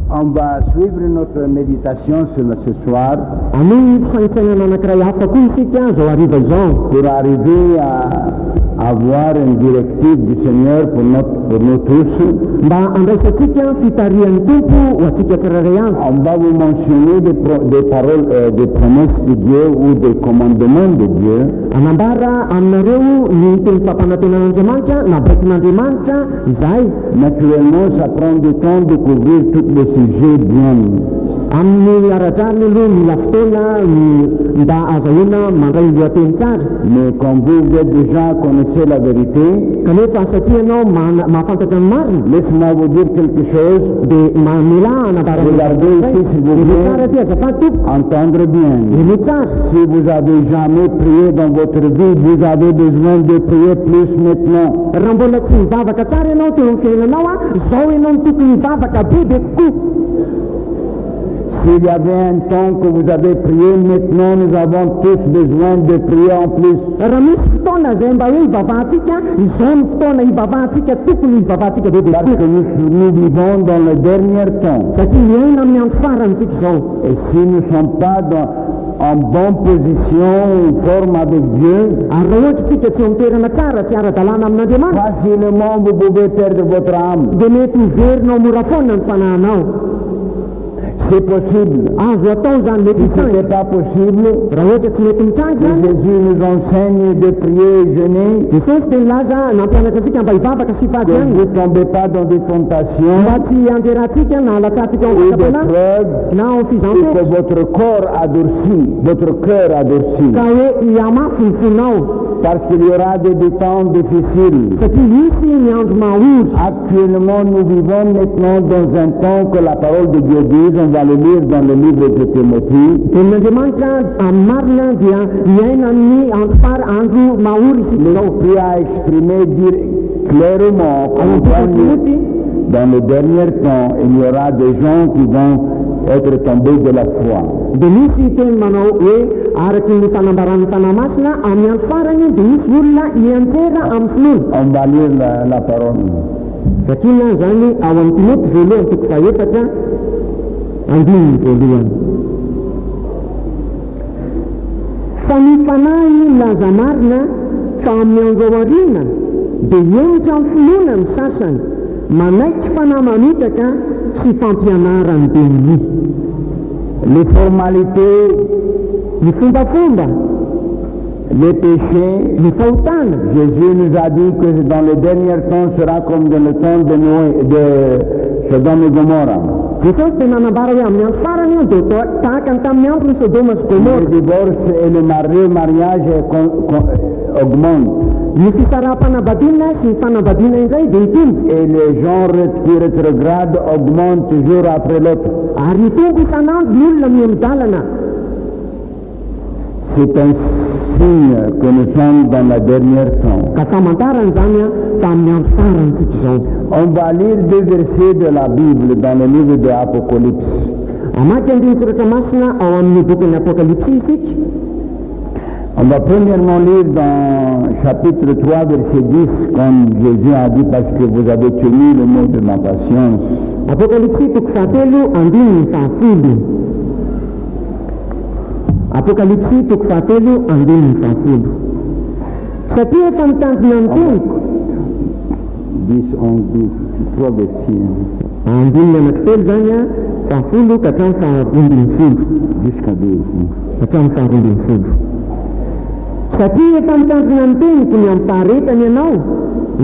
On va suivre notre méditation ce soir pour arriver à avoir une directive du Seigneur pour nous tous. On va vous mentionner des paroles, des promesses de Dieu ou des commandements de Dieu. Naturellement, ça prend du temps de couvrir tous les sujets bien. Mais comme vous déjà connaissez la vérité, laisse-moi vous dire quelque chose. Regardez ici s'il vous plaît, entendre bien. Si vous avez jamais prié dans votre vie, vous avez besoin de prier plus maintenant. S'il y avait un temps que vous avez prié, maintenant nous avons tous besoin de prier en plus. Parce que nous vivons dans le dernier temps. Et si nous ne sommes pas en bonne position, en forme avec Dieu, facilement vous pouvez perdre votre âme. C'est possible. Si ce n'était pas possible, Jésus nous enseigne de prier et jeûner, que vous ne tombez pas dans des tentations ou des preuves, et que votre corps adouci. Parce qu'il y aura des temps difficiles. Actuellement, nous vivons maintenant dans un temps que la parole de Dieu dit, on va le lire dans le livre de Timothée. L'Esprit a exprimé clairement que dans le dernier temps, il y aura des gens qui vont être tombés de la foi. On va lire la parole. Les formalités, les péchés, Jésus nous a dit que dans le dernier temps sera comme dans le temps de Noé, de Sodome et Gomorrah. Le divorce et le mariage augmentent. Et les gens qui rétrogradent augmentent toujours après l'autre. C'est un signe que nous sommes dans la dernière temps. On va lire deux versets de la Bible dans le livre de l'Apocalypse. On va premièrement lire dans chapitre 3, verset 10, comme Jésus a dit, parce que vous avez tenu le mot de ma patience. Apokalipsi tukfatelu andini fafudu. Sapia fantasmantin. 10, 11, 3 versets. Andini naktel zanya fafudu katan farundin fudu. Jusqu'à 12. Katan farundin fudu. Sapia fantasmantin kunyamparetan yanao.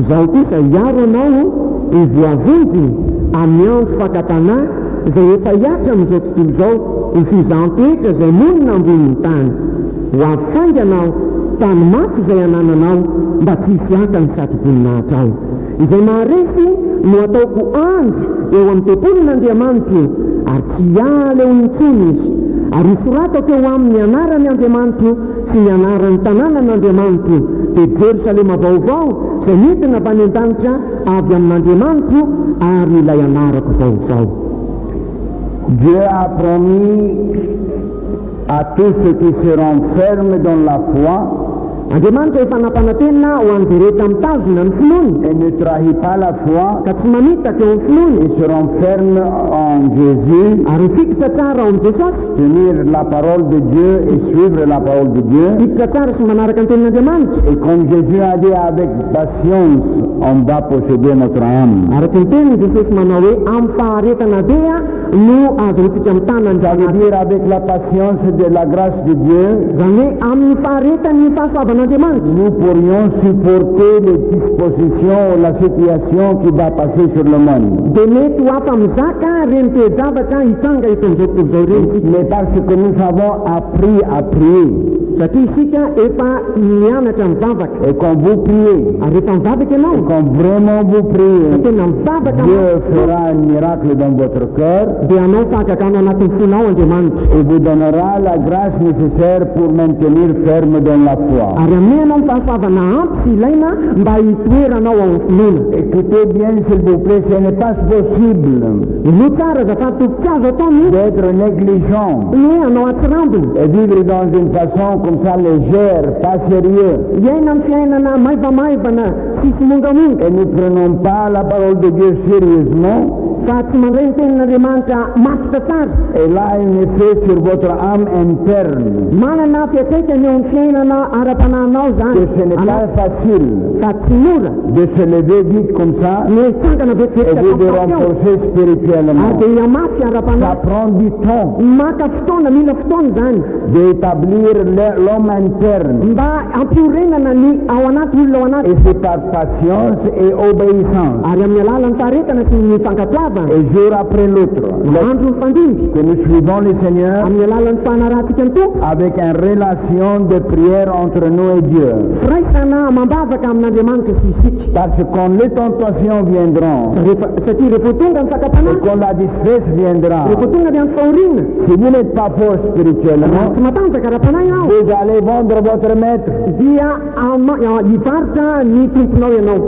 Izao kosa iaro anao ivoavonjy amiandro fakatana izay efa hiatra amin'izao tontolo izao ho fizantetra izay monina ambonin'ny tany ho afainganao tany mafy izay anananao mba tsy hisy aka ny satroboninahitra ao izay maharesy no ataoko andry eo amin'ny tempolin'Andriamanitra ary tsy hiala eo intsony izy ary isoratako eo amin'ny anarany Andriamanitra sy ny anaran'ny tanànan'Andriamanitra dia Jerusalema vaovao izay nentina avy any an-danitra avy amin'Andriamanitra ary ilay anarako vaovao. Dieu a promis à tous ceux qui seront fermes dans la foi Andriamanitra efa nampanantena ho an'izay rehetra mitazona ny finoany et ne trahit pas la foi ka tsy manitaka eo amin'ny finoany et se renferme en Jésus, ary mifikitra tsara ao amin'ny Jesosy, tenir la parole de Dieu et suivre la parole de Dieu. fikitra tsara sy manaraka ny tenin'Andriamanitra. Et comme Jésus a dit, avec patience, on va posséder notre âme. Araka ny teniny Jesosy manao hoe amin'ny faharetana bea no azo hotsika mitana ny Ça veut dire avec la patience de la grâce de Dieu, zany hoe amin'ny faharetany ny fahasoavan'Andriamanitra nous pourrions supporter les dispositions ou la situation qui va passer sur le monde. dia mety ho afa mizaka reny toe-javatra hitsanga eto amin'izao tontolo izao reny, Mais parce que nous avons appris à prier, satria isika efa mianatra mivavaka. et quand vous priez, Ary efa mivavaka ianao, quand vraiment vous priez, tena mivavaka Dieu fera un miracle dans votre cœur dia anao fahagagano anatin'ny fonao Andriamanitra, et vous donnera la grâce nécessaire pour maintenir ferme dans la foi. ary amin'ny anao ny fahasoavana ampy sy ilaina mba hitoeranao ao amin'ny finoana. Écoutez bien s'il vous plaît, ce n'est pas possible Ilo tsara zafady tokotsy azo ataony d'être négligent hoe anao atsirambiny, et vivre dans une façon comme ça légère, pas sérieux. hiaina amin'ny fiainana maivamaivana sy sy mongamonga, Et nous ne prenons pas la parole de Dieu sérieusement. fa tsy mandray ny tenin'Andriamanitra makitra tsara. Elle a un effet sur votre âme interne. Manana fiatraikany eo amin'ny fiainana ara-panahinao Que zany, ce n'est pas facile fa tsy mora de se lever vite comme ça ny tsangana et vetivetsika vous de eo, renforcer spirituellement. ary dia hiamafy Ça ara-panahy. prend du temps Maka fotoana, mila fotoana zany d'établir l'homme interne. mba hampiorenana ny ao anaty olona ao anaty, Et c'est par patience et obéissance. ary amin'ny alalan'ny faharetana sy ny fankatoavana Et jour après l'autre, andro ny fandimby que nous suivons le Seigneur amin'ny alalan'ny fanarahantsika ny tompo, avec une relation de prière entre nous et Dieu. firaisana mambavaka amin'Andriamanitra sy isika. Parce que quand les tentations viendront, Satria rehefa tonga ny et sakapanahy, quand la distresse viendra, rehefa tonga ny andro fahoriana, si vous n'êtes pas fort spirituellement, tsy matanjaka ara-panahy ao, vous allez vendre votre maître. dia hivaritra ny tomponao ianao.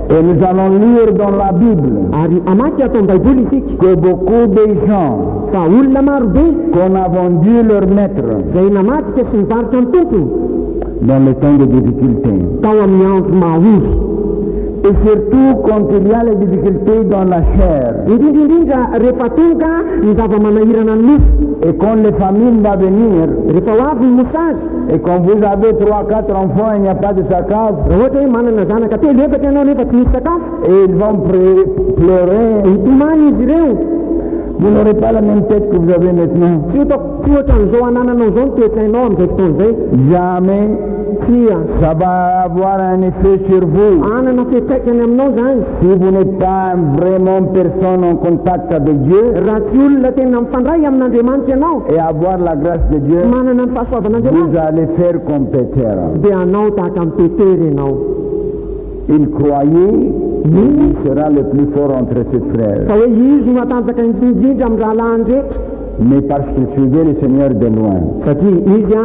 Et nous allons lire dans la Bible Ary amaky atao amin'ny baiboly isika que beaucoup de gens fa olona marobe qu'on a vendu leur maître izay namatika sy nivaritra ny tompony dans les temps de difficulté. tao amin'ny andro mahory, Et surtout quand il y a les difficultés dans la chair. indrindraindrindra rehefa tonga ny zava-manahirana ny nofo, Et quand les familles vont venir, rehefa ho avy ny mosage, et quand vous avez 3-4 enfants, il n'y a pas de sakaf, raha ohatra hoe manana zanaka telo efatra ianao nefa tsy misy sakafo, et ils vont pleurer, hitomany izy ireo. vous n'aurez pas la même tête que vous avez maintenant. Tsy ohatra n'izao anananao zao ny toetrainao amin'izay fotoana izay, Jamais tsia ça va avoir un effet sur vous. anana fiatraikany aminao zany. Si vous n'êtes pas vraiment personne en contact avec Dieu Raha tsy olona tena mifandray amin'Andriamanitra ianao, et avoir la grâce de Dieu, manana ny fahasoavan'Andriamanitra, vous allez faire comme Péter. dia anao tahaka amin'ny Petera ianao. Il croyait qu'il sera le plus fort entre ses frères. Fa hoe izy no atanjaka indrindra amin'ny rahalahy rehetra, Mais parce qu'il suivait le Seigneur de loin, satria izy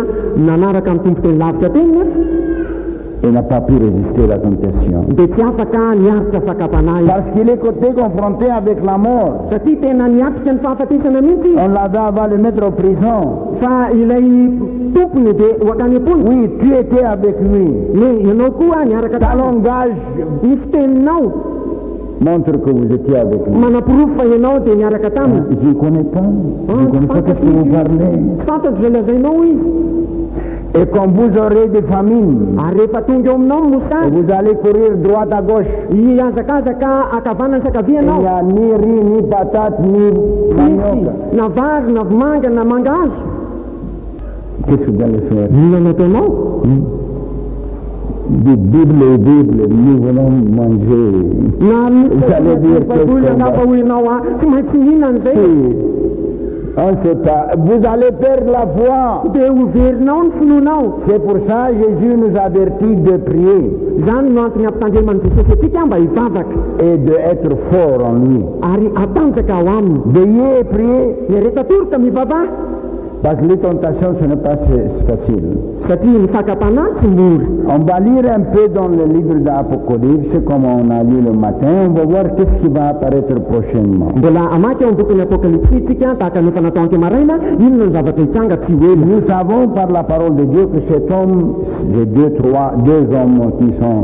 nanaraka amin'ny tompo teny lavitra teny nefa il n'a pas pu résister à la tentation. dia tsy afaka niaritra sakapanahy, Parce qu'il est côté confronté avec la mort. satria tena niatrika ny fahafatesana mihitsy izy. On l'avait avant de le mettre en prison. Fa ilay tompony dia hoakany am-pony, Oui, tu étais avec lui. ne ianao koa niaraka Ta taminy. langage Ny fiteninao montre que vous étiez avec lui. manapirofo fa ianao dia niaraka taminy. Je ne connais pas. Je ne connais pas qu'est-ce que vous parlez. Tsy fantatro izay lazainao izy. Et quand vous aurez des famines, Ary rehefa tonga eo aminao ny et mosary, vous allez courir droite à gauche, hiazakazaka akavanana sy il akavia n'y anao, a ni riz, ni patate, ni manioc. misy na vary na vomanga na mangahazo, Qu'est-ce que vous allez faire? inona no ataonao? Du Bible au Bible, nous voulons manger. Na Vous allez dire baiboly qu'est-ce qu'on angamba va- ho ianao tsy maintsy mihinana izay, Oui. On ne sait pas. Vous allez perdre la foi. dia hoverinao ny finonao. C'est pour ça que Jésus nous avertit de prier Zany no antony ampitandreman'i Jesosy atsika mba hivavaka et d'être fort en lui. ary atanjaka ao aminy. Veillez et priez. Ny rehefa toroka mivavaha, Parce que les tentations, ce n'est pas facile. Satria ny fakapana tsy mora. On va lire un peu dans le livre d'Apocalypse, comme on a lu le matin, on va voir qu'est-ce qui va apparaître prochainement. Mbola amaky ao amin'ny bokin'ny apokalipsy itsika tahaka ny efa natao ankehimarina, inona ny zavatra hitsanga tsy ho ela. Nous savons par la parole de Dieu que cet homme, les deux hommes qui sont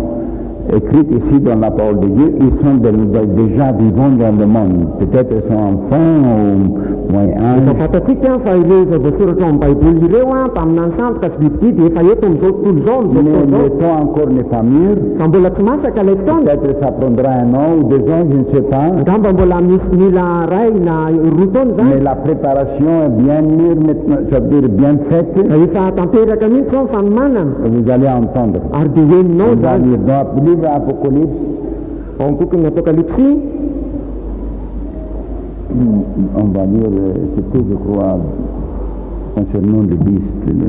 écrits ici dans la parole de Dieu, ils sont déjà vivants dans le monde. Peut-être ils sont enfants ou moyen âge. Fatatsika fa ireo izay voasoratra ao amin'ny baiboly ireo tamin'ny sandoka sy bibidy dia efa eto amin'izao tontolo izao Mais le temps encore n'est pas mûr. Fa mbola tsy masaka ilay fotoana. Peut-être ça prendra 1 an ou 2 ans, je ne sais pas. Angamba mbola misy mila ray na roa taona zany. Mais la préparation est bien mûre maintenant, ça veut dire bien faite. Efa tanteraka mihitsy zao ny fanomanana. Vous allez entendre. Ary dia heninao On va zany. lire dans le livre Apocalypse. Ao amin'ny bokin'ny apokalipsy On va lire, c'était je crois, concernant le beast, le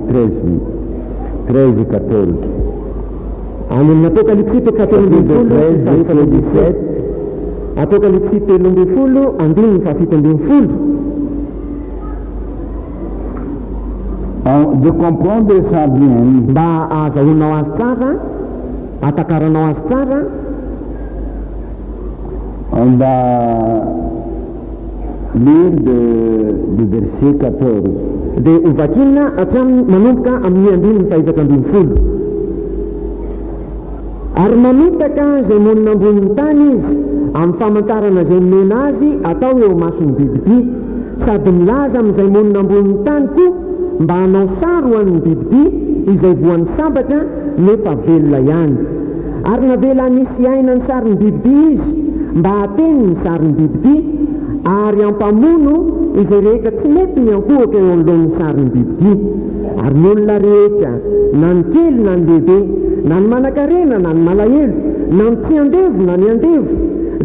13, oui. 13 et 14. any amin'ny apokalipsy telo ambin'ny folo 17. apokalipsy telo ambin'ny folo andininy fa fito ambin'ny folo. De comprendre ça bien, mba azahoanao azy tsara, atakaranao azy tsara, on va lire du verset 14. dia ovakina hatramin'ny manomboka amin'ny andininy fa efatra ambin'ny folo. Ary mamitaka izay monina ambonin'ny tany izy amin'ny famantarana izay nomena azy atao eo mason'ny bibidy, sady milaza amin'izay monina ambonin'ny tany koa mba hanao sary ho an'ny bibidy izay voan'ny sambatra nefa velona ihany. Ary navela nisy aina ny sarin'ny bibidy izy mba hateny ny sarin'ny bibidy, ary ampamono izay rehetra tsy mety miankohaka eo anoloan'ny sarin'ny bibidy. Ary ny olona rehetra, na ny kely na ny lehibe, na ny manan-karena na ny malahelo, na ny tsy andevo na ny andevo,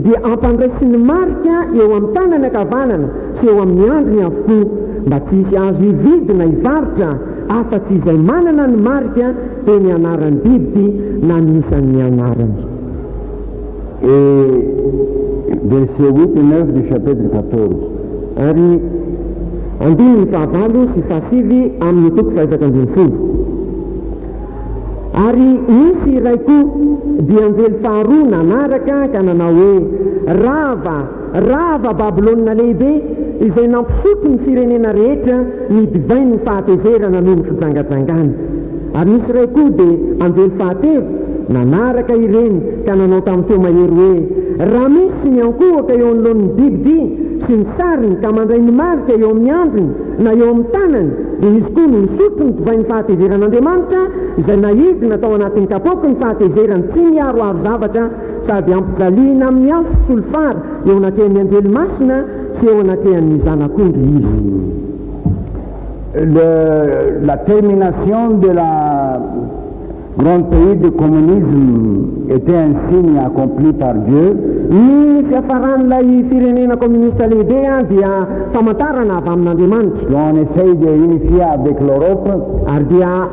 dia ampandraisy ny marika eo amin'ny tanany ankavanana sy eo amin'ny andriny avokoa, mba tsy hisy azo hividy na hivarotra afa-tsy izay manana ny marika teny anaran'ny bibidy na ny isan'ny anarany. Et verset 8 et 9 du chapitre 14. Ary andininy fahavalo sy fahasivy amin'ny toko faefatra ambin'ny folo. Ary misy iray koa dia anjely faharoa nanaraka ka nanao hoe: rava Babilôna lehibe izay nampisotro ny firenena rehetra ny divainy ny fahatezerana noho ny fitsangatsangana. Ary misy iray koa dia anjely fahatelo nanaraka ireny ka nanao tamin'ny feo mahery hoe: raha misy miankohaka eo anoloan'ny bibidy sy ny sariny ka mandray ny marika eo amin'ny andriny na eo amin'ny tanany, dia izy koa no misotro ny divainy fahatezeran'Andriamanitra izay nahidina tao anatin'ny kapoaka ny fahatezerany tsy miaroaro zavatra, sady ampijaliana amin'ny afo sy solofara eo anatrehan'ny anjely masina sy eo anatrehan'ny zanak'ondry izy. La termination de la grand pays du communisme était un signe accompli par Dieu. Ny fiafaran'ilay firenena communiste lehibe dia famantarana avy amin'Andriamanitra. On essaye de unifier avec l'Europe Ary dia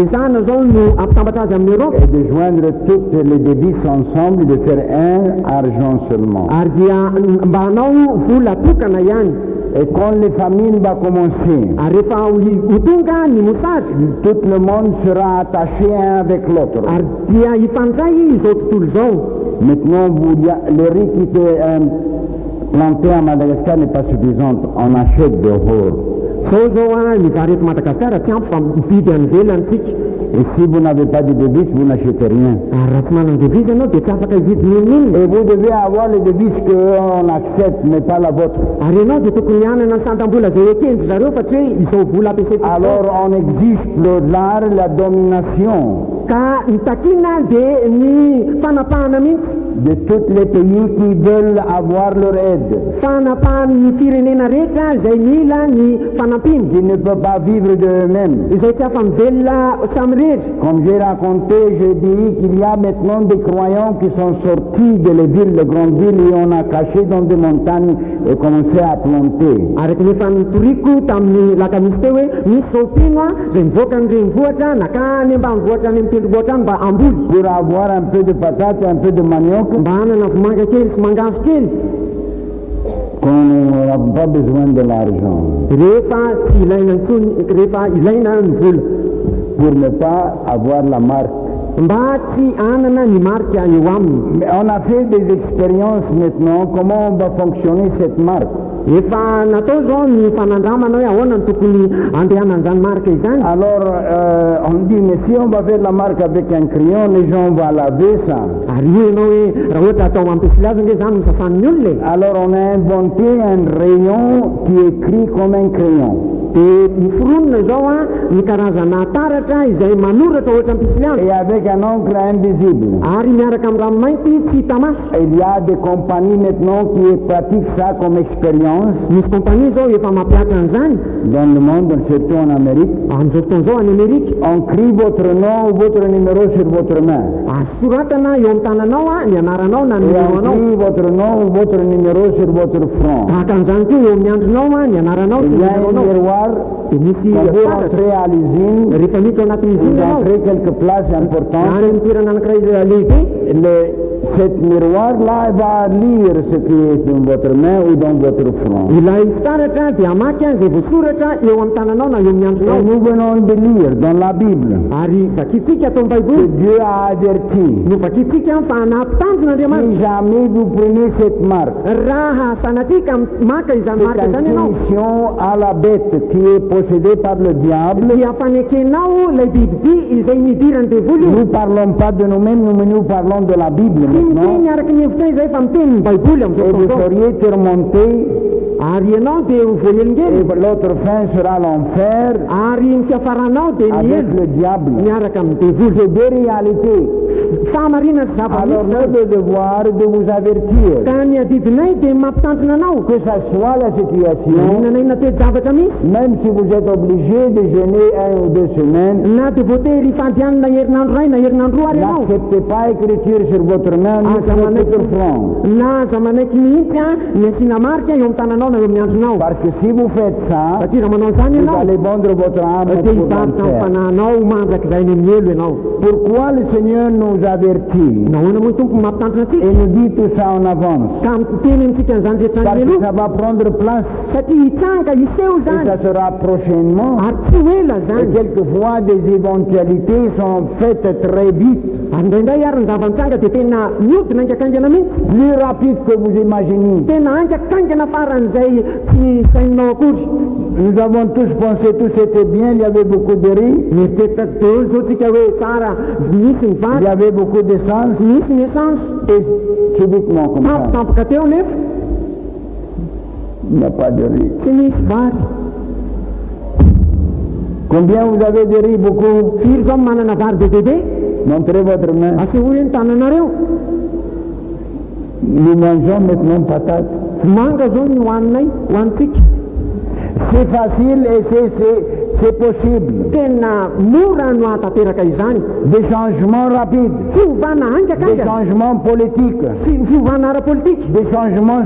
ezahana zao no ampitambatra azy amin'ny Europe. et de joindre toutes les devises ensemble, de faire un argent seulement. Ary dia mba hanao vola tokana ihany. Et quand les famines vont commencer, Ary rehefa ho tonga ny mosary, tout le monde sera attaché un avec l'autre. ary dia hifandray izao tontolo izao. Maintenant, les riz qui étaient plantés à Madagascar n'est pas suffisant. On achète dehors. Zao ny vary eto Madagasikara tsy ampy fa mividy any ivelantsika. Et si vous n'avez pas de devises, vous n'achetez rien. Ary raha tsy manana devise ianao dia tsy afaka hividy ninonina. Et vous devez avoir les devises qu'on accepte, mais pas la vôtre. Ary ianao dia tokony hanana ny santam-bola izay ekendry zareo fa tsy hoe izao vola ampiasaiko. Alors on exige l'art, la domination Ka nitakina dia ny fanapahana mihitsy. de tous les pays qui veulent avoir leur aide. Fanapahan'ny firenena rehetra izay mila ny fanampiny, Ils ne peuvent pas vivre d'eux-mêmes. izay tsy afa mivelona samy rery. Comme j'ai raconté, j'ai dit qu'il y a maintenant des croyants qui sont sortis de les villes, de grandes villes, et on a caché dans des montagnes et commencé à planter. Araky ny efa nitoriko tamin'ny lakamisy teo hoe misy zao mpino izay mivoaka ny renivohitra nakany ambanivohitra any amin'ny tendrombohitra any mba amboly, Pour avoir un peu de patate, un peu de manioc, mba hanana vomanga kely sy mangazo kely. qu'on n'a pas besoin de l'argent rehefa tsy ilaina ntsony rehefa ilaina ny vola pour ne pas avoir la marque. mba tsy anana ny marika eo aminy. Mais on a fait des expériences maintenant, comment va fonctionner cette marque. efa natao zao ny fanandramana hoe ahoana ny tokony andehanan'izany marika izany. Alors on dit, mais si on va faire la marque avec un crayon, les gens vont laver ça. ary io ianao hoe raha ohatra atao ampesiliazy nge zany misasan'ny olona. Alors on a inventé un rayon qui écrit comme un crayon. dia niforonona zao a ny karazana taratra izay manoratra ohatra ampesiliazy. Et avec un encre invisible. ary miaraka amin'ny ranomainty tsy hita maso. Il y a des compagnies maintenant qui pratiquent ça comme expérience. misy kompania zao efa mampiatra an'izany Dans le monde, surtout en Amérique, amin'izao fotoana zao any Amerika. on crie votre nom ou votre numéro sur votre main. soratana eo amin'ny tananao a ny anaranao na ny Et on numéroanao. crie votre nom ou votre numéro sur votre front. tahaka an'izany koa eo amin'ny andronao a ny anaranao sy Il ny y a un numéroanao. miroir. dia misy Quand vous taratra rentrez à l'usine, rehefa miditra ao anatin'ny vous iziny ianao entrez quelques places importantes. any amin'ny toerana anankiray lehibe. Cette miroir-là va lire ce qui est dans votre main ou dans votre front. ilay fitaratra dia amaky a izay voasoratra eo amin'ny tananao na eo amin'ny Et andronao. nous venons de lire dans la Bible ary vakitsika atao amin'ny que baiboly Dieu a averti. no vakitsika fa anampitandron'andriamanitra. Si jamais vous prenez cette marque, raha sanatika maka izany c'est marika une izany ianao soumission à la bête qui est possédée par le diable. dia fanekenao ilay bibiby izay midirany devoly Nous ne parlons pas de nous-mêmes, mais nous parlons de la Bible tsy miteny maintenant. araka ny hevitra izay fa miteny ny baiboly Et amin'izao vous fotoana seriez tourmentés, ary ianao dia ho voahelingely et l'autre fin sera l'enfer ary ny fiafaranao dia avec mielo le diable. miaraka amin'ny devoly. C'est deux réalités. fahamarina sy Alors zava-misy notre devoir de vous avertir, ka ny adidinay dia mampitandrina anao que ça soit la situation, inona na inona toejavatra misy même si vous êtes obligé de jeûner 1 ou 2 semaines, na dia voatery fandianina herinandro ray na herinandro roa ary ianao n'acceptez pas écriture sur votre main ni Ah, sur ça m'en est- votre front. na aza manaiky mihitsy a ny asiana marika eo amin'ny tananao na eo amin'ny andronao. Parce que si vous faites ça, satria raha manao izany vous ianao allez vendre votre âme dia pour hivarotra amin'ny l'enfer. fanahinao mandrak'izay ny mielo ianao. Pourquoi le Seigneur nous avertit nahoana moa ny tompo mampitandrina atsika et nous dit tout ça en avance? ka miteny amintsika an'izany rehetra Parce ny que elo ça va prendre place satria hitsanga hiseho et zany ça sera prochainement. ary tsy ho ela Et zany. quelquefois des éventualités sont faites très vite, ary indraindray ary ny zava-nitsanga dia tena miodina aingakaingana mihitsy plus rapide que vous imaginez. tena aingakaingana faran'izay tsy saininao akory. Nous avons tous pensé tout c'était bien, il y avait beaucoup de riz, mieritreitra daholo zao tsika hoe tsara misy ny il vary y avait beaucoup d'essence, misy ny essence et subitement comme ça, tampotampoka teo nefa il n'y a pas de riz. tsy misy vary. Combien vous avez de riz? Beaucoup. firy zao manana vary be bebe Montrez votre main. asehoy ny tananareo. Nous mangeons maintenant patates. manga zao ny hoanitsika C'est facile et c'est possible. tena mora no atanteraka izany. Des changements rapides, fiovana des aingakainga changements politiques, fiovana ara-politika des changements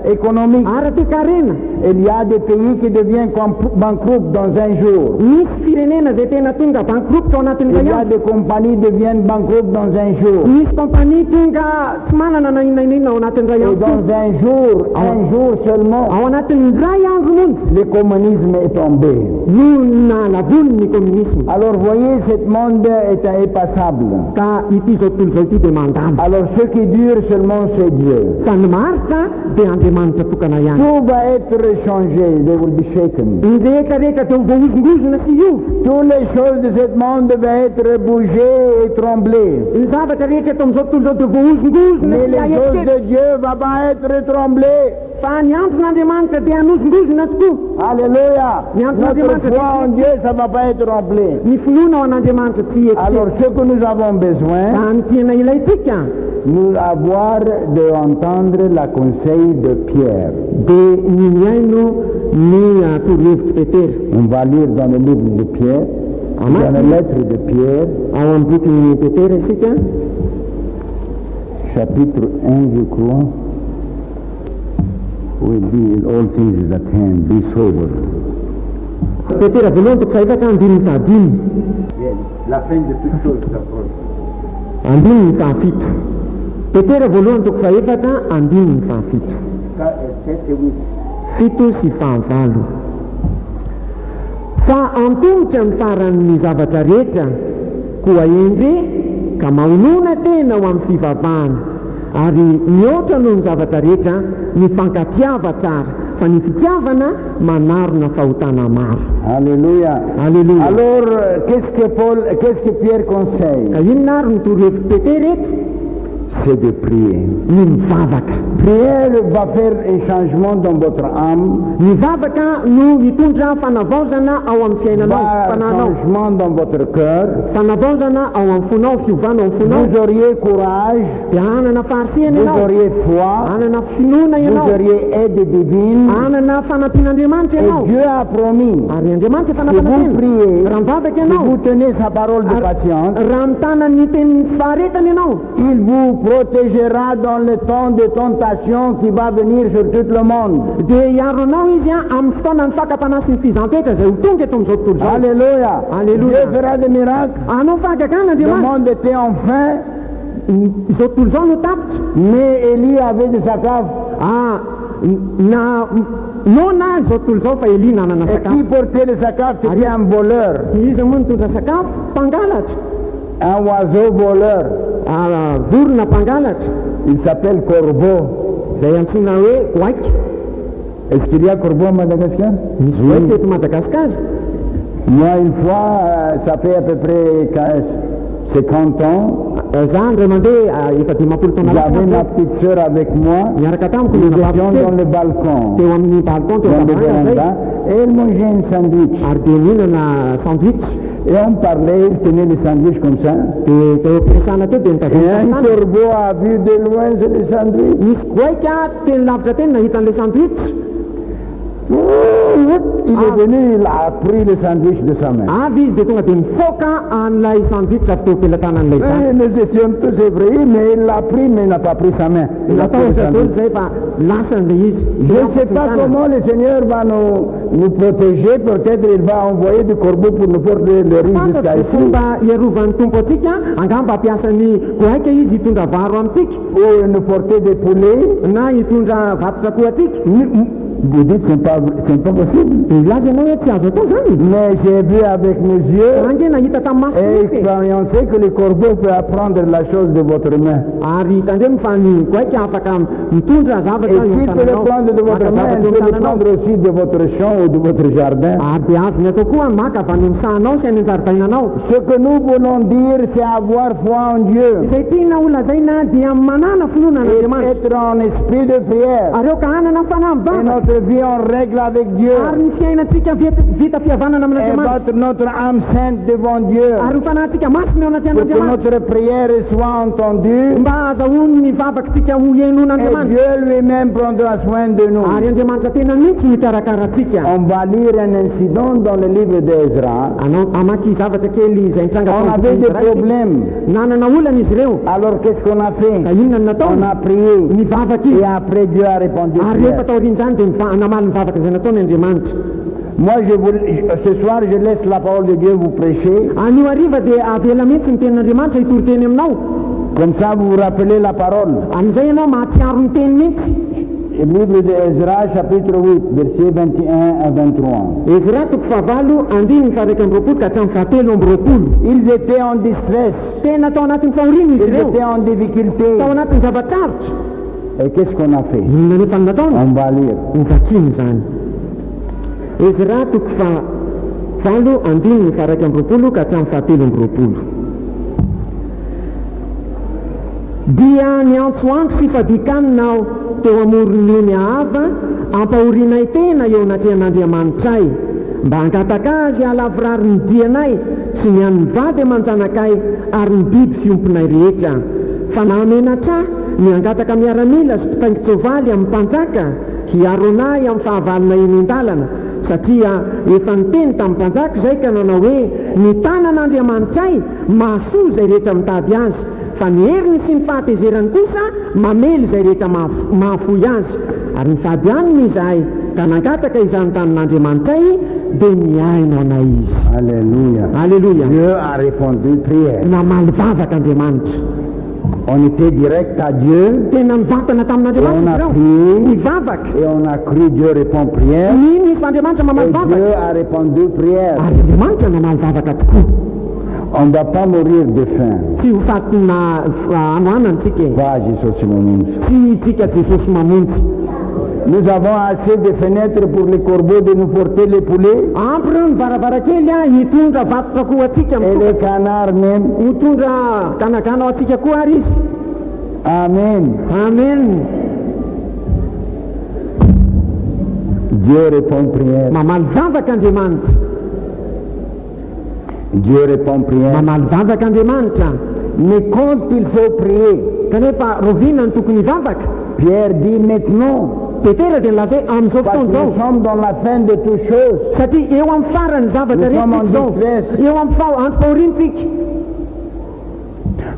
économiques. ara-toekarena. Il y a des pays qui deviennent banqueroutes dans un jour. misy firenena zay tena tonga bankropika ao anatin'izay Il y a andro. des compagnies qui deviennent banqueroutes dans un jour. misy kompania tonga tsy manana na inona inona ao anatin'izay Et andro. dans un jour seulement, ao anatin'ny ray andro monjy le communisme est tombé. no nalavony ny communisme. Alors voyez, ce monde est impassable. ka ity zao tontolo zao ity dia mandamy. Alors ce qui dure seulement, c'est Dieu. fa ny maritra dia andriamanitra tokana ihany. Tout va être changé, they will be shaken. ny rehetrarehetra dia voahozongozona sy io. Toutes les choses de ce monde vont être bougées et tremblées. ny zavatra rehetra eto amin'izao tontolo zao dia voahozongozona Mais sy les choses ahetikety. de Dieu ne vont pas être tremblées. fa ny andron'andriamanitra dia hanozongozona tokoa. Alléluia. Bien, Notre Dieu, foi en Dieu, ça ne va pas être rempli. ny finoana ao an'andriamanitra tsy Alors etikety. ce que nous avons besoin, fa ny tiana ilaitsika nous avoir d'entendre la conseil de Pierre. dia ny miaino ny torohevitra Petera. On va lire dans le livre de Pierre, dans la lettre de Pierre, ao amin'ny bokyny Petera isika chapitre 1, je crois, où il dit all things is at hand, be sober. Petera voalohany toko faefatra andininy fahadimy. La fin de toute chose s'approche. andininy fahafito. Petera voalohany toko faefatra andininy fahafito. Qu'est-ce que vous fito sy fahavalo fa antongotra ny faran'ny zavatra rehetra koa endre ka maonona tena ho amin'ny fivavahana ary mihoatra noho ny zavatra rehetra ny fankatiava tsara fa ny fitiavana manarona fahotana maro. Alléluia. Alléluia. Alors, qu'est-ce que Pierre conseille? Ka inona ary ny torohevitra Péter reto? C'est de prier. Ny mivavaka. Prière va faire un changement dans votre âme. Mivavaka no mitondra fanavaozana ao amin'ny fiainanao, Va un fananao. changement dans votre cœur. Fanavaozana ao amin'ny fonao, fiovana ao amin'ny fonao. Vous auriez courage. Dia hanana faharesena Vous ianao, auriez foi. hanana finoana Vous ianao, auriez aide divine. hanana fanampian'Andriamanitra Et ianao. Dieu a promis. Ary Andriamanitra Si vous fanampana priez, raha mivavaka si ianao, vous tenez sa parole de patience, raha mitana ny tenin'ny faharetana ianao, il vous protégera dans le temps de tentation qui va venir sur tout le monde. dia hiaro anao izy amin'ny fotoana ny fakapana sy ny fizantetra izay ho tonga eto amin'izao tontolo izao. Alléluia. Alléluia. Dieu fera des miracles. Anao fahagagana Le Andriamanitra. monde était en faim, Izao tontolo izao no tapitra. mais Élie avait de sa cave. Na izao tontolo izao fa Elia nanana Et qui sakafo. portait le saccade? C'était un voleur, Izy moa nitondra sakafo, mpangalatra. un oiseau voleur. Vorona mpangalatra. Il s'appelle corbeau. Izay antsoina hoe goaika. Est-ce qu'il y a corbeau à Madagascar? Misy goaika eto Madagasikara. Moi, une fois, ça fait à peu près 50 ans, Za indray mandeha efa 50 taona j'avais ma lasa petite sœur avec moi. miaraka tamiko Nous nana étions dans vavy le balcon, teo amin'ny balcon teo dans le tabanga zay, véranda, et elle mangeait un sandwich. ary dia mihinana sandwich. Et on parlait, il tenait le sandwich comme ça. Dia teo am-piasana teo dia Et un nitazona corbeau a vu de loin c'est le sandwich. misy goaika teny lavitra teny nahita an'ilay sandwich. Il est venu, il a pris le sandwich de sa main. Avy izy dia tonga dia mifoka an'ilay sandwich avy teo am-pelantanan'ilay zany. Et nous étions tous effrayés, mais il l'a pris, mais il n'a pas pris sa main. Il a pris le Nataotra sandwich. daholo zay fa lasan'ilay izy. Je ne sais pas comment le Seigneur va nous protéger. Peut-être il va envoyer des corbeaux pour nous porter le riz jusqu'à Fantatro ici. fomba hiarovan'ny tompo atsika, angamba ampiasa ny goaika izy hitondra varo amintsika, Ou nous porter des poulets. na hitondra vatotrakoho atsika. Vous dites que ce n'est pas possible. Ilaza ianao hoe tsy azo atao zany. Mais j'ai vu avec mes yeux Range nahita tamin'ny maso et mihitsy. expérimenté que le corbeau peut apprendre la chose de votre main. Ary hitandremo fa ny goaika afaka mitondra Et zavatra eo s'il peut le amin'ny prendre de votre main, il peut le tananao. prendre aussi de votre champ ou de votre jardin. Ary dia azony atao koa maka avy any amin'ny sahanao sy any an-jaridainanao. Ce que nous voulons dire, c'est avoir foi en Dieu. Izay tiana ho lazaina dia manana finoana Et an'Andriamanitra. être en esprit de prière. Ary eo ka hanana Et fanambavaka. notre vie en règle avec Dieu. Ary ny fiainantsika vita fihavanana Et amin'Andriamanitra. battre notre âme sainte devant Dieu. Ary ny fanahintsika masina eo anaty Pour que an'Andriamanitra. notre prière soit entendue. Mba azahoany ny vavakantsika ho Et henon'Andriamanitra. Dieu lui-même prendra soin de nous. Ary Andriamanitra tena mihitsy mikarakaratsika. On va lire un incident dans le livre d'Ezra. Anao amaky zavatra kely izay nitranga On tao avait amin'ny des Israël. problèmes. Nanana olana izy ireo. Alors qu'est-ce qu'on a Ka fait? inona no natao? On a prié. Nivavaka izy. Et après Dieu a répondu. Ary rehefa tao aorian'izany dia namaly ny vavaka izay nataony Andriamanitra. Moi, ce soir, je laisse la parole de Dieu vous prêcher. Anio hariva dia avela mihitsy ny tenin'Andriamanitra hitory teny aminao. Comme ça, vous vous rappelez la parole. Amin'izay ianao mahatsiaro ny teny mihitsy. Le livre d'Ezra, chapitre 8, versets 21 à 23. Ezra toko fahavalo andiny faharaiky amby roapolo ka hatramin'ny fahatelo amby roapolo. Ils étaient en distress. Tena tao anatin'ny fahoriana izy Ils ireo. étaient en difficulté. Tao anatin'ny zava-tsarotra. Et qu'est-ce qu'on a fait? Inona nefa nataony? On va lire. Nivakiny zany. Ezra toko fahavalo andiny faharaiky amby roapolo ka hatramin'ny fahatelo amby roapolo. Dia niantsoantso fifadikanina teo amoron'ny ahava ampahorianay tena eo anatrehan'Andriamanitray mba hangataka azy alavirary ny dianay sy ny an'ny vady aman-janakay ary ny biby fiomponay rehetra fa namenatra ny hangataka miaramila sy mpitaingitsoavaly amin'ny mpanjaka hiaro anay amin'ny fahavalona eny an-dalana satria efa niteny tamin'ny mpanjaka izay ka nanao hoe ny tanan'Andriamanitray mahasoa izay rehetra mitady azy fa ny heriny sy ny fahatezerany kosa mamely izay rehetra mahafoy azy ary ny fady aniny izahay ka nangataka izany tanan'Andriamanitray dia miaino anay izy. Alléluia. Alléluia. Dieu a répondu prière. Namaly vavaka Andriamanitra. On était direct à Dieu. tena mivantana tamin'andriamanitra On a ireo prié. mivavaka Et on a cru Dieu répond prière. niny fa andriamanitra Et mamaly Dieu vavaka a répondu prière. ary andriamanitra namaly vavaka tokoa On ne doit pas mourir de faim. tsy ho fatina anoana antsika e Va Jésus Simonus. tsy tsika jesosy mamonjy Nous avons assez de fenêtres pour les corbeaux de nous porter les poulets ampy reo ny varavarakely a hitondra vatotra koa atsika et les canards même. mitondra ganagana ao atsika koa ary izy Amen. amen Dieu répond prière. mamaly vavaka andriamanitra Dieu répond prière. mamaly vavaka andriamanitra Mais quand il faut prier, kanefa rovina ny tokony hivavaka Pierre dit maintenant, tetera dia nilazay amin'izao parce que fotoana nous zao sommes dans la fin de toutes choses. satria eo amin'ny farany zavatra Nous sommes en rehetra zao distress. eo amin'ny antipahorintsika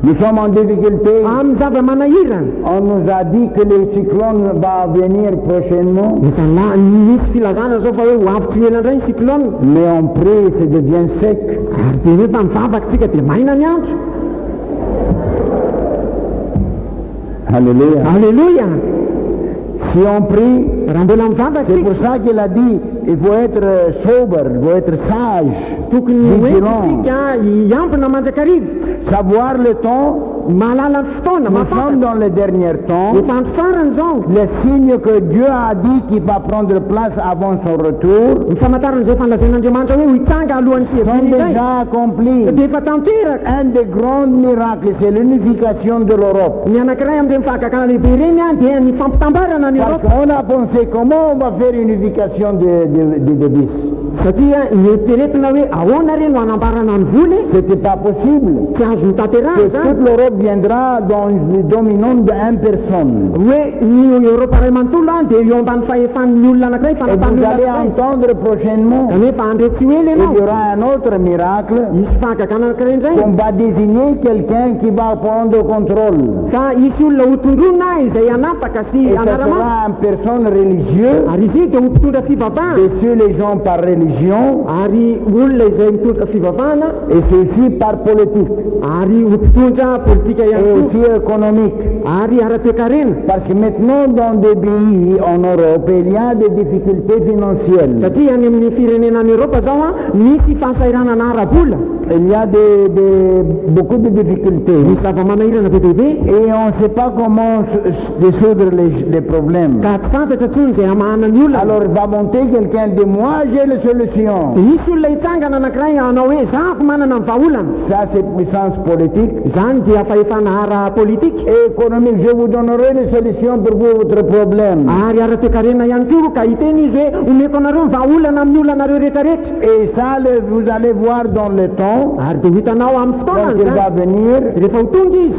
Nous sommes en difficulté. amin'ny zava-manahirana On nous a dit que le cyclone va venir prochainement. efa misy filazana zao fa hoe ho avy toelandray ny cyclone Mais on prie, ça devient sec. ary dia nefa mivavaka tsika dia maina ny andro Alléluia. alleluia Si on prie, raha mbola mivavaka c'est tsika pour ça qu'il a dit, il faut être sobre, il faut être sage, tokony vigilant, hoentsika hiampina manjakarivo savoir le temps. mahalala ny fotoana Nous sommes mafantatra dans les derniers temps. efa andro farany zao Les signes que Dieu a dit qu'il va prendre place avant son retour ny famantaran'izay fanlazain'andriamanitra hoe ho hitsanga alohan'ny sont fiaviany izay déjà accomplis. dia efa tanteraka Un des grands miracles, c'est l'unification de l'Europe. ny anankiray amin'ireny fahagakana lehibe reny a dia ny fampitambarana ny Parce Europe qu'on a pensé comment on va faire unification des devises. satria nieritreretina hoe ahoana reny ho anambarana ny voly C'était pas possible. tsy azo ny tanterahana Que zany toute l'Europe viendra dans le dominant d'une personne. hoe ny Europa ray manontolo a dia eo ambany fahefan'ny olona anankiray Et vous fanatan'ny olona allez anankiray entendre prochainement. kanefa andretsy ely Il y ianao aura un autre miracle misy fahagakana anankiray indray qu'on va désigner quelqu'un qui va prendre le contrôle. fa isy olona ho tondrona izay anapaka sy Et ça anaramana sera une personne religieuse. ary izy io dia ho mpitondra fivavahana Dessus les gens par religion ary olona izay mitondra fivavahana et c'est aussi par politique ary ho mpitondra politika et ihany koa aussi économique. ary ara-toekarena Parce que maintenant dans des pays en Europe, il y a des difficultés financières. satria any amin'ny firenenan'ny Europa zao a misy fahasairanana ara-bola Il y a beaucoup de difficultés. misy zava-manahirana be dehibe Et on ne sait pas comment résoudre les problèmes. ka tsy fantatra tsony izay amahana ny olona Alors il va monter quelqu'un de moi, j'ai la solution. dia misy olona hitsangana anankiray anao hoe zako manana ny vahaolana Ça c'est puissance politique zany dia fahefana ara-politika et économique. Je vous donnerai les solutions pour votre problème. ary ara-toekarena ihany koa ka hiteny izy hoe omeko anareo ny vahaolana amin'ny olonanareo rehetrarehetra Et ça, vous allez voir dans le temps, ary dia ho hitanao amin'ny fotoana quand il va zany venir, rehefa ho tonga izy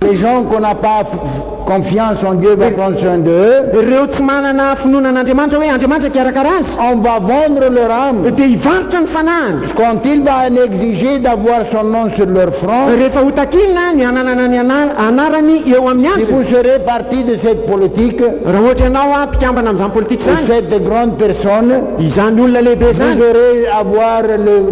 les gens qu'on n'a pas confiance en Dieu va prendre soin d'eux. ireo tsy manana finoanan'andriamanitra hoe andriamanitra kiarakara azy On va vendre leur âme. dia hivarotra ny fanahany Quand il va en exiger d'avoir son nom sur leur front, rehefa ho takilina ny ananana ny anarany eo amin'ny si azy vous serez partie de cette politique, raha ohatra ianao a mpikambana amin'izany politika de zany cette grande personne, izany olona lehibe vous zany aurez avoir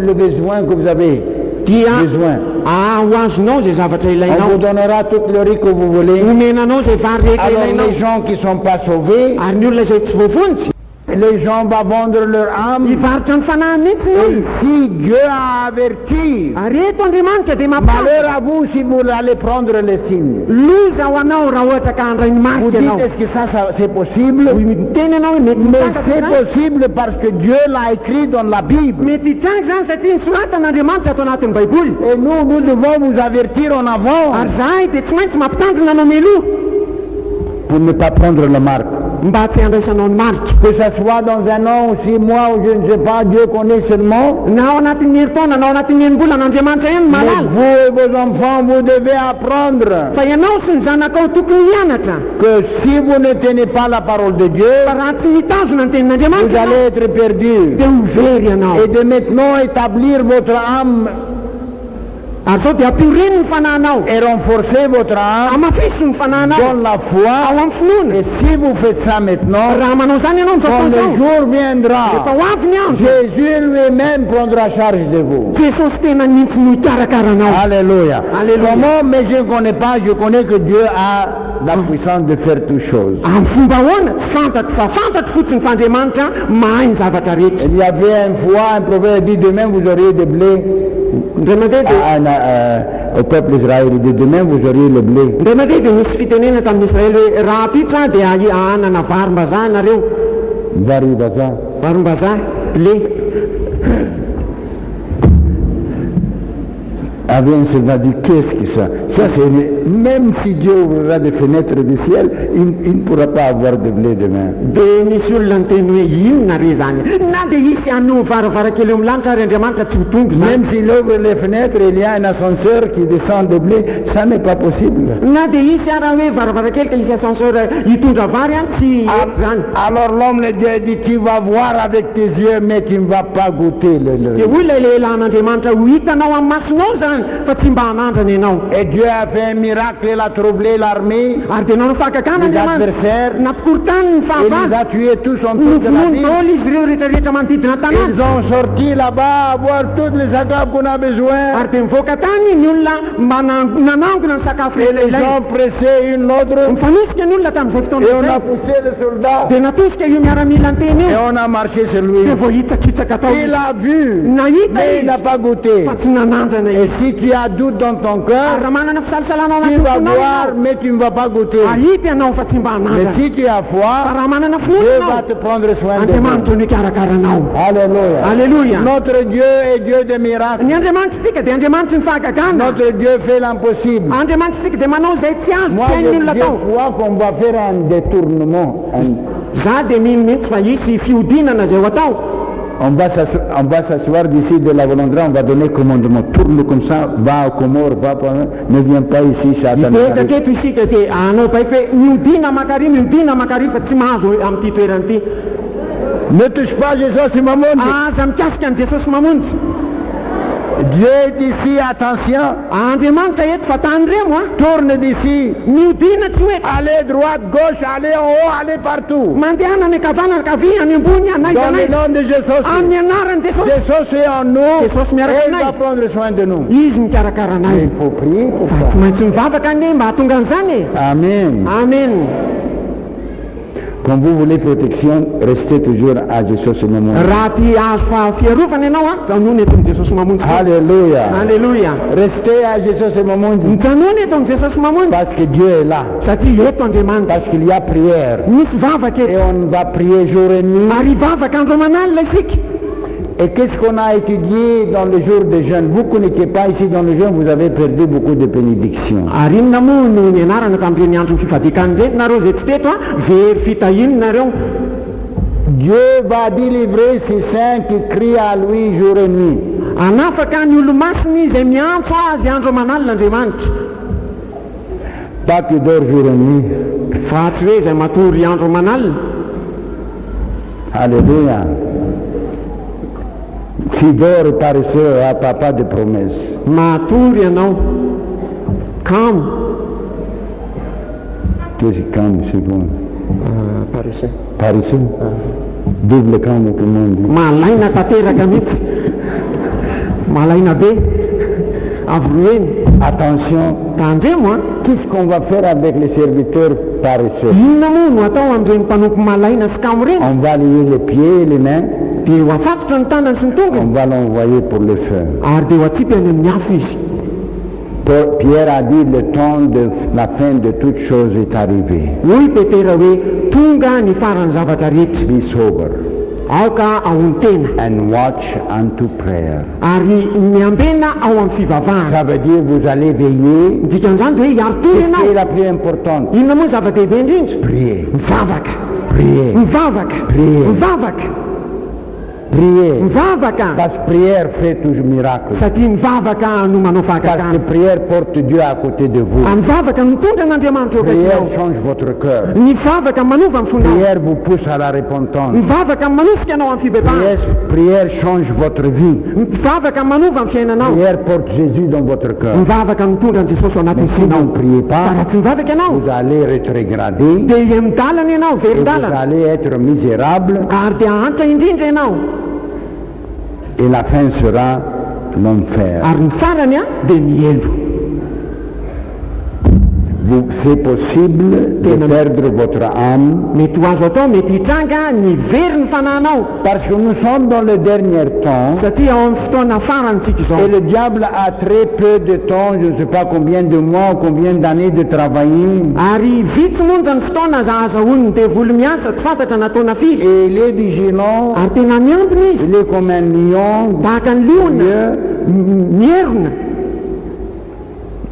le besoin que vous avez dia besoin. ho azonao zay zavatra On ilainao vous donnera toute le riz que vous voulez. omenanao zay vary rehetra Alors ilainao les gens qui ne sont pas sauvés, ary ny olona zay tsy voafontsy les gens vont vendre leur âme. hivarotra ny fanahany mihitsy ny Et olona si Dieu a averti, ary eto andriamanitra dia mampaa malheur à vous si vous allez prendre les signes. loza ho anao raha ohatra ka handray ny Vous marika dites, ianao est-ce que ça c'est possible? miteny ianao hoe mety Mais mitangatra c'est zany possible parce que Dieu l'a écrit dans la Bible. mety hitrangy zany satria nisoratan'andriamanitra ato anatin'ny baiboly Et nous devons vous avertir en avant ary zahay dia tsy maintsy mampitandrina anao meloha pour ne pas prendre la marque. mba tsy handraisanao ny marika Que ça soit dans un an ou 6 mois ou je ne sais pas, Dieu connaît seulement. na ao anatin'ny herintaona na ao anatin'ny herim-bolana andriamanitra ihany Mais malala vous et vos enfants, vous devez apprendre fa ianao sy ny zanakao tokony hianatra que si vous ne tenez pas la parole de Dieu, fa raha tsy mitazona ny vous tenin'andriamanitra allez être perdus. dia ho very ianao Et de maintenant établir votre âme ary zao dia ampioreniny ny fanahinao et renforcez votre âme amafiso ny fanahinao dans la foi. ao amin'ny finoana. Et si vous faites ça maintenant, raha manao zany ianao quand nizao le zao jour viendra, efa ho avy ny andro Jésus lui-même prendra charge de vous. jesosy tena mihitsy no hikarakaranao. Alléluia. Alléluia. Comment? Mais je ne connais pas, je connais que Dieu a la puissance de faire toutes choses. amin'ny fomba ahoana tsy fantatro fa fantatro fotsiny fa andriamanitra mahay ny zavatra rehetra. Il y avait une fois un prophète dit demain vous auriez des blés ndray mandeha de au peuple Israël. Il dit demain vous auriez le blé. ndray mandeha dia misy fitenena tamin'Israely hoe raha pitra dia ahanana varim-bazaha nareo. Varim-bazaha. Varim-bazaha blé. Avait un soldat dit qu'est-ce que ça? Ça c'est même si Dieu ouvrira des fenêtres du ciel, il ne pourra pas avoir de blé demain. dia misy olona niteny hoe inona re zany na dia isy ano varavarakely eo amin'ny lanitra ary andriamanitra tsy mitombo zany. Même s'il ouvre les fenêtres, il y a un ascenseur qui descend de blé, ça n'est pas possible. na dia isy ara hoe varavarakely ka isy ascenseur hitondra vary any tsy eto zany. Alors l'homme de Dieu dit tu vas voir avec tes yeux mais tu ne vas pas goûter le dia lait. hoy ilay lehilahin'andriamanitra ho hitanao amin'ny masonao zany fa tsy mba hanandrana ianao. Et Dieu a fait un miracle, il a troublé l'armée, ary dia nanao fahakakana les andriamanitra adversaires, nampikorotany ny et les fahavady a tués tous en ny toute la vonoiny ville. daholo izy ireo rehetrarehetra manodidina Ils tanàna. ont sorti là-bas à voir toutes les agapes qu'on a besoin. ary dia mivoaka tany ny olona mba nanangona ny sakafo Et rehetra les ilay. gens pressaient une l'autre. mifanosika ny olona tamin'izay fotoana Et on a izay poussé le soldat. dia natosika io miaramila ny teny Et io on a marché sur lui. dia voahitsakitsaka tao Il izy. a vu, nahita mais il izy n'a pas goûté. fa tsy nanandrana Et izy. si tu as doute dans ton ary cœur, raha manana fisalasalana ao tu vas anaty voir, fonao mais tu ne vas pas goûter. ahita ianao fa tsy mba Mais hanandrana. si tu as fa foi, raha manana Dieu finoana va te prendre soin de andriamanitra vous. no ikarakaranao. Alléluia. alleluia. Notre Dieu est Dieu des miracles. ny andriamanitritsika dia andriamanitra ny fahagagana. Notre Dieu fait l'impossible. andriamanitritsika dia manao zay tsy azo Moi, tiain'ny olona j'ai tao. foi qu'on va faire un détournement. za dia mino mihitsy fa isy fiodinana zay ho atao. On va s'asseoir d'ici de la volonté, on va donner commandement. Tourne comme ça, va au Comore, va pas, ne viens pas ici, Satan. ipetraka eto isika dia anao baiky hoe miodina makary fa tsy mahazo amin'ity toerana ity. Ne touche pas Jésus, c'est ma monde. aza mikasika an' jesosy mamonjy. Dieu est ici, attention. andriamanitra eto fa tany remo a Tourne d'ici. miodina tsy hoe Allez droite, gauche, allez en haut, allez partout. mandehana ny akavanana kavia any ambony Dans le anaianaizy nom de Jésus. amin'ny anaran'i jesosy. Jésus est en nous. Jésus miaraka Et il aminay. va prendre soin de nous. izy mikarakara Mais anay il faut prier pour fa ça. tsy maintsy mivavaka ane mba hatonga an'izany. Amen. amen. Quand vous voulez protection, restez toujours à Jésus ce moment. raha ty azo fiarovana ianao a janony eto amin'ny jesosy mamonjy. Alléluia. alleluia. Restez à Jésus ce moment. mijanony eto amin'ny jesosy mamonjy Parce que Dieu est là. satria eto andriamanitra. Parce qu'il y a prière. misy vavaka Et eto on va prier jour et nuit. ary vavaka andro amanalina isika. Et qu'est-ce qu'on a étudié dans le jour de jeûne? Vous ne connaissez pas ici dans le jeûne, vous avez perdu beaucoup de bénédictions. ary inona moa no nianarana tamin'ireny andro fifadikany ireny nareo zay tsy teto a very fitahiny nareo. Dieu va délivrer ses saints qui crient à lui jour et nuit. anafaka ny olo masiny izay miantso azy andro amanalina andriamanitra. Pas que dort jour et nuit. fa tsy hoe izay matory andro amanalina. Alléluia. Qui dort et paresseux n'a pas de promesse. matory ianao kamo. Qu'est-ce que c'est bon? paresseux. Paresseux. Double camp, tout le monde dit. malaina tanteraka mihitsy malaina be avroeny. Attention, tandremo a qu'est-ce qu'on va faire avec les serviteurs paresseux? inona moa no atao amin'ireny mpanompo malaina sy kamo reny. On va lier les pieds et les mains, dia ho afatotra ny tanany sy ny on tongony va l'envoyer pour le feu. ary dia ho atsipy any amin'ny afo izy. Pierre a dit le temps de la fin de toutes choses est arrivé. hoy petera hoe tonga ny farany zavatra rehetra. Be sober aoka ao ny tena and watch unto prayer. ary miambena ao amin'ny fivavahana. Ça veut dire vous allez veiller. dikan'izany dia hoe hiarotory Qu'est-ce qui est ianao. la plus importante? inona moa zava-dehibe indrindra? Prier. mivavaka Prier. mivavaka Prier. mivavaka. Priez. Mivavaka, Parce que prière fait toujours miracle. satria mivavaka no manao Parce que fahakakana. prière porte Dieu à côté de vous. Mivavaka mitondra an'Andriamanitra eo Prière akaikinao. change votre cœur. Mivavaka manova amin'ny fonao. Prière vous pousse à la repentance. Mivavaka manosika anao amin'ny fibebahana. Prière change votre vie. Mivavaka manova amin'ny fiainanao. Prière porte Jésus dans votre cœur. Mivavaka mitondra an' Jesosy ao Mais anatin'ny si vous ne finao. priez Fa raha pas, tsy mivavaka ianao, vous allez rétrograder dia midalana ianao, et vous verin-dalana. allez être misérable Ary dia hanitra indrindra ianao. et la fin sera l'enfer. Ary ny farany dia mielo. C'est possible de perdre votre âme Mety ho azo atao, mety hitranga ny very ny fanahinao. parce que nous sommes dans le dernier temps Satria ao amin'ny fotoana farantsika izao. et le diable a très peu de temps, je ne sais pas combien de mois, combien d'années de travailler. Ary vitsy monja ny fotoana azahoany dia voly miasa tsy fantatra nataona firy. Et il est vigilant, Ary tena miambina izy. il est comme un lion Tahaka ny liona, mierona.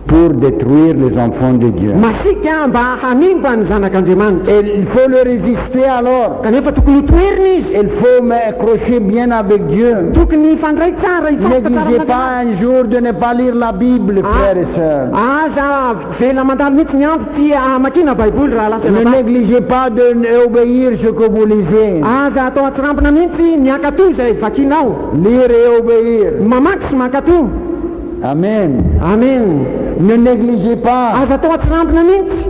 pour détruire les enfants de Dieu. Masika mba hanimba ny zanak'Andriamanitra. Et il faut le résister alors. Kanefa tokony ho toerina izy. Il faut m'accrocher bien avec Dieu. Tokony hifandray tsara, hifantoka tsara N'exigez pas un jour de ne pas lire la Bible, frères et sœurs. Aza vela mandalo mihitsy ny andro tsy amakina baiboly raha lasa Ne négligez pas d'obéir ce que vous lisez. aza atao atsirampina mihitsy miakatoy zay vakinao. Lire et obéir. Mamaky sy mankatoy. Amen. Amen. Ne négligez pas. Aza atao atsirampina mihitsy.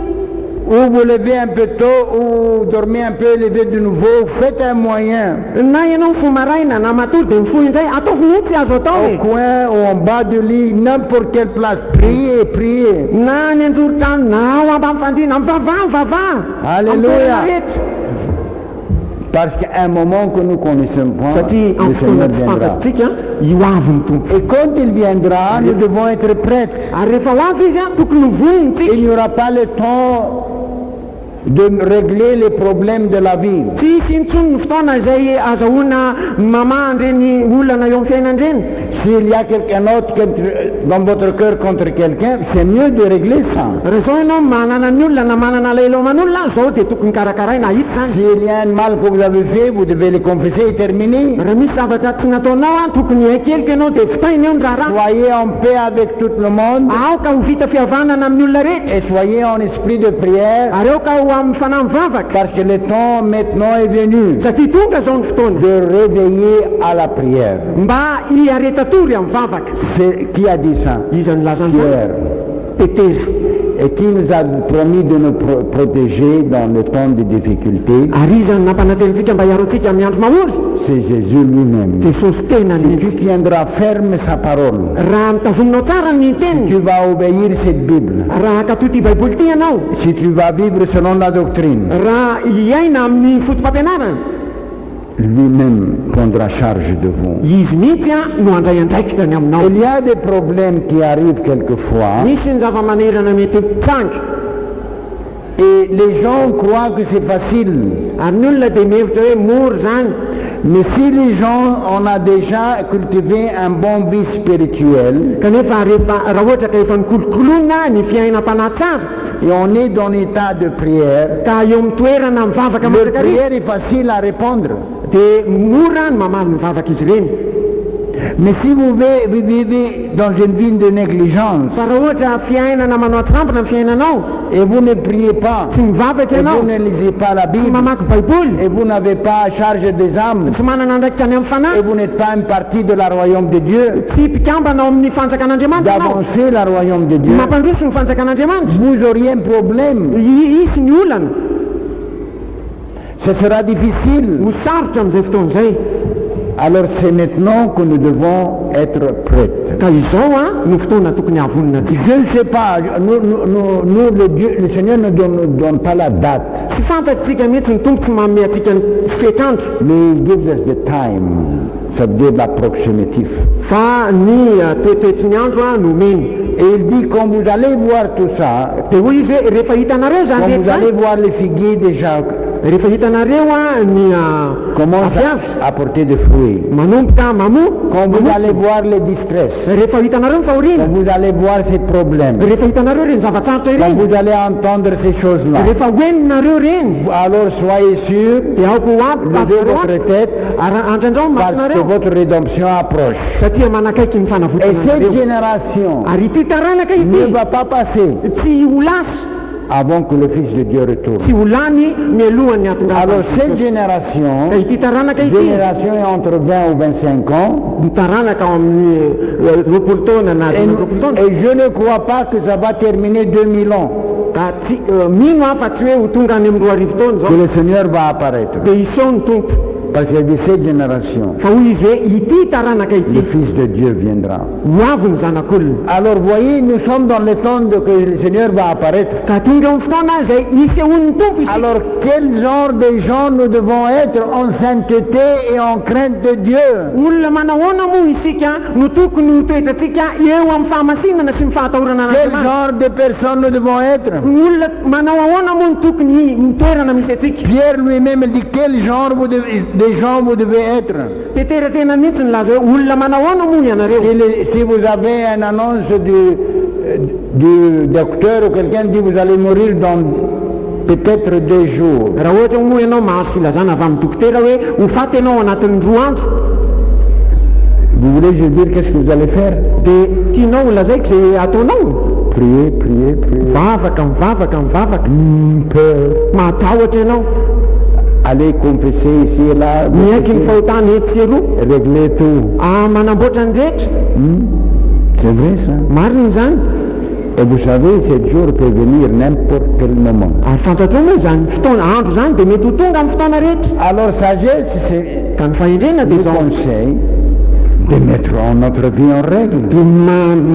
Ou vous levez un peu tôt, ou dormez un peu, levez de nouveau. Faites un moyen. Na ianao mifoha maraina na matory dia mifoha indray, ataovy mihitsy azo atao Au e. coin ou en bas du lit, n'importe quelle place. Priez, priez. Na ny anjoro-trano na ao ambany fandriana, mivavaha. Alléluia. Parce qu'à un moment que nous connaissons pas, Satria le amin'ny Seigneur fotoana tsy viendra. fantatritsika io avy ny tompo. Et quand il viendra, nous devons être prêts. Ary rehefa ho avy izy tokony ho voniny tsika. Il n'y aura pas le temps de régler les problèmes de la vie. Tsy isy intsony ny fotoana izay azahoana mamandry ny olana eo amin'ny fiainana-dreny. S'il y a quelqu'un autre dans votre cœur contre quelqu'un, c'est mieux de régler ça. Raha zao ianao manana ny olona na manana lelo aman'olona, zao dia tokony karakaraina hita zany. S'il y a un mal que vous avez fait, vous devez le confesser et terminer. Raha misy zavatra tsy nataonao tokony haikeliko ianao dia vitaina eo ny raharaha. Soyez en paix avec tout le monde Aoka ho vita fihavanana amin'ny olona rehetra. et soyez en esprit de prière Ary aoka ho amin'ny fanahy mivavaka. parce que le temps maintenant est venu Satria tonga zao ny fotoana de réveiller à la prière. mba hiaretatory amin'ny vavaka. C'est qui a dit ça? Iza ny lazany zany? Pierre. Petera. Et qui nous a promis de nous protéger dans le temps de difficulté? Ary iza ny nampanantenitsika mba hiaro antsika amin'ny andro mahory. C'est Jésus lui-même. Jesosy tena Tu mihitsy. tiendras ferme sa parole. Raha mitazominao tsara ny teniny, Tu vas obéir cette Bible. raha katoy ty baiboly ty ianao, Si tu vas vivre selon la doctrine, raha hiaina amin'ny fotom-pampianarana, lui-même prendra charge de vous. izy mihitsy no handray andraikitrany aminao. Il y a des problèmes qui arrivent quelquefois Misy ny zava-manerana mety mitsanga, et les gens croient que c'est facile. ary ny olona dia mihevitra hoe mora zany. Mais si les gens, on a déjà cultivé un bon vie spirituel Kanefa raha ohatra ka efa nikolokoloina ny fiainam-panahy tsara, et on est dans l'état de prière, ka eo amin'ny toerana mivavaka la mandrakariva, prière est facile à répondre. dia mora ny mamaly mivavaka izy ireny. Mais si vous vivez dans une vie de négligence Fa raha ohatra fiainana manao atsirampina amin'ny fiainanao, et vous ne priez pas, tsy mivavaka et ianao, vous ne lisez pas la tsy Bible, mamaky baiboly, et vous n'avez pas à charge des âmes, tsy manana andraikitra any amin'ny et fanahy, vous n'êtes pas une partie de la royaume de Dieu, tsy mpikambana ao amin'ny fanjakan'Andriamanitra ianao, d'avancer la royaume de Dieu, mampandroso ny fanjakan'Andriamanitra, vous auriez un problème. isy ny olana, Ce sera difficile. ho sarotra amin'izay fotoana izay. Alors c'est maintenant que nous devons être prêts. Ka izao no fotoana tokony havonina tsika. Je ne sais pas, nous, le Seigneur ne donne pas la date, Tsy fantatsika mihitsy ny tompo tsy manome atsika ny fetrandro, mais il gives us the time, ça veut dire l'approximatif. fa ny toetoetry ny andro no omeny. Et il dit, quand vous allez voir tout ça, Dia hoy izy hoe rehefa hitanareo zany quand vous rehetra allez voir les figuiers déjà rehefa hitanareo a ny commence aviavy à apporter des fruits. manomboka Quand vous allez voir les distress, rehefa hitanareo ny quand fahoriana vous allez voir ces problèmes, rehefa hitanareo reny zava-tsarotra quand ireny vous allez entendre ces choses-là, rehefa hoeninareo reny alors soyez sûrs, dia aoko aby levez pasareo votre tête andrandrao parce que masonareo votre rédemption approche. satria manakaiky ny Et cette fanavotanareo génération ary ity taranaka ne ity va pas passer tsy ho lasa avant que le Fils de Dieu retourne. tsy ho lany mialohan'ny Alors atonga cette génération, ka ity taranaka ity génération est entre 20 ou 25 ans, ny taranaka ao amin'ny roapolo taona na roapolo taona et je ne crois pas que ça va terminer 2000 ans, ka tsy mino aho fa tsy hoe ho tonga any amin'ny roa arivo taona que zao le Seigneur va apparaître. dia iseo ny tompo Parce qu'il y a de cette génération, fa hoy izy hoe ity taranaka le ity Fils de Dieu viendra. ho avy ny zanak'olona Alors voyez, nous sommes dans le temps que le Seigneur va apparaître. ka tonga amin'ny fotoana izay isehon'ny tompo isika Alors quel genre de gens nous devons être en sainteté et en crainte de Dieu? olona manahoana moa isika no tokony ho toetratsika eo amin'ny fahamasinana sy ny fahatahorana Quel an'andriamanitra genre de personnes nous devons être? olona manao ahoana moa no tokony mitoerana misy atsika Pierre lui-même dit quel genre de gens vous devez être. teteratena mihitsy ny laza hoe olona manao ahoana moa ianareo Si vous avez une annonce du docteur ou quelqu'un dit vous allez mourir dans peut-être 2 jours, raha ohatra moa ianao mahazo filazana avy amin'ny dokotera hoe ho faty ianao anatin'ny 2 andro vous voulez je dire qu'est-ce que vous allez faire? dia tianao ho lazaiky zay ataonao Prier, prier, prier. mivavaka mivavaka Peur. matahotra ianao Allez confesser ici et là, miaiky ny fahotany ety sy eroa régler tout. manamboatra ny rehetra C'est vrai ça. marina zany Et vous savez, ce jour peut venir n'importe quel moment. ary fantatrao moa zany fotoana andro zany dia mety ho tonga amin'ny fotoana rehetra Alors sagesse, c'est ka ny fahendrena le dia zao conseil de mettre notre vie en règle. dia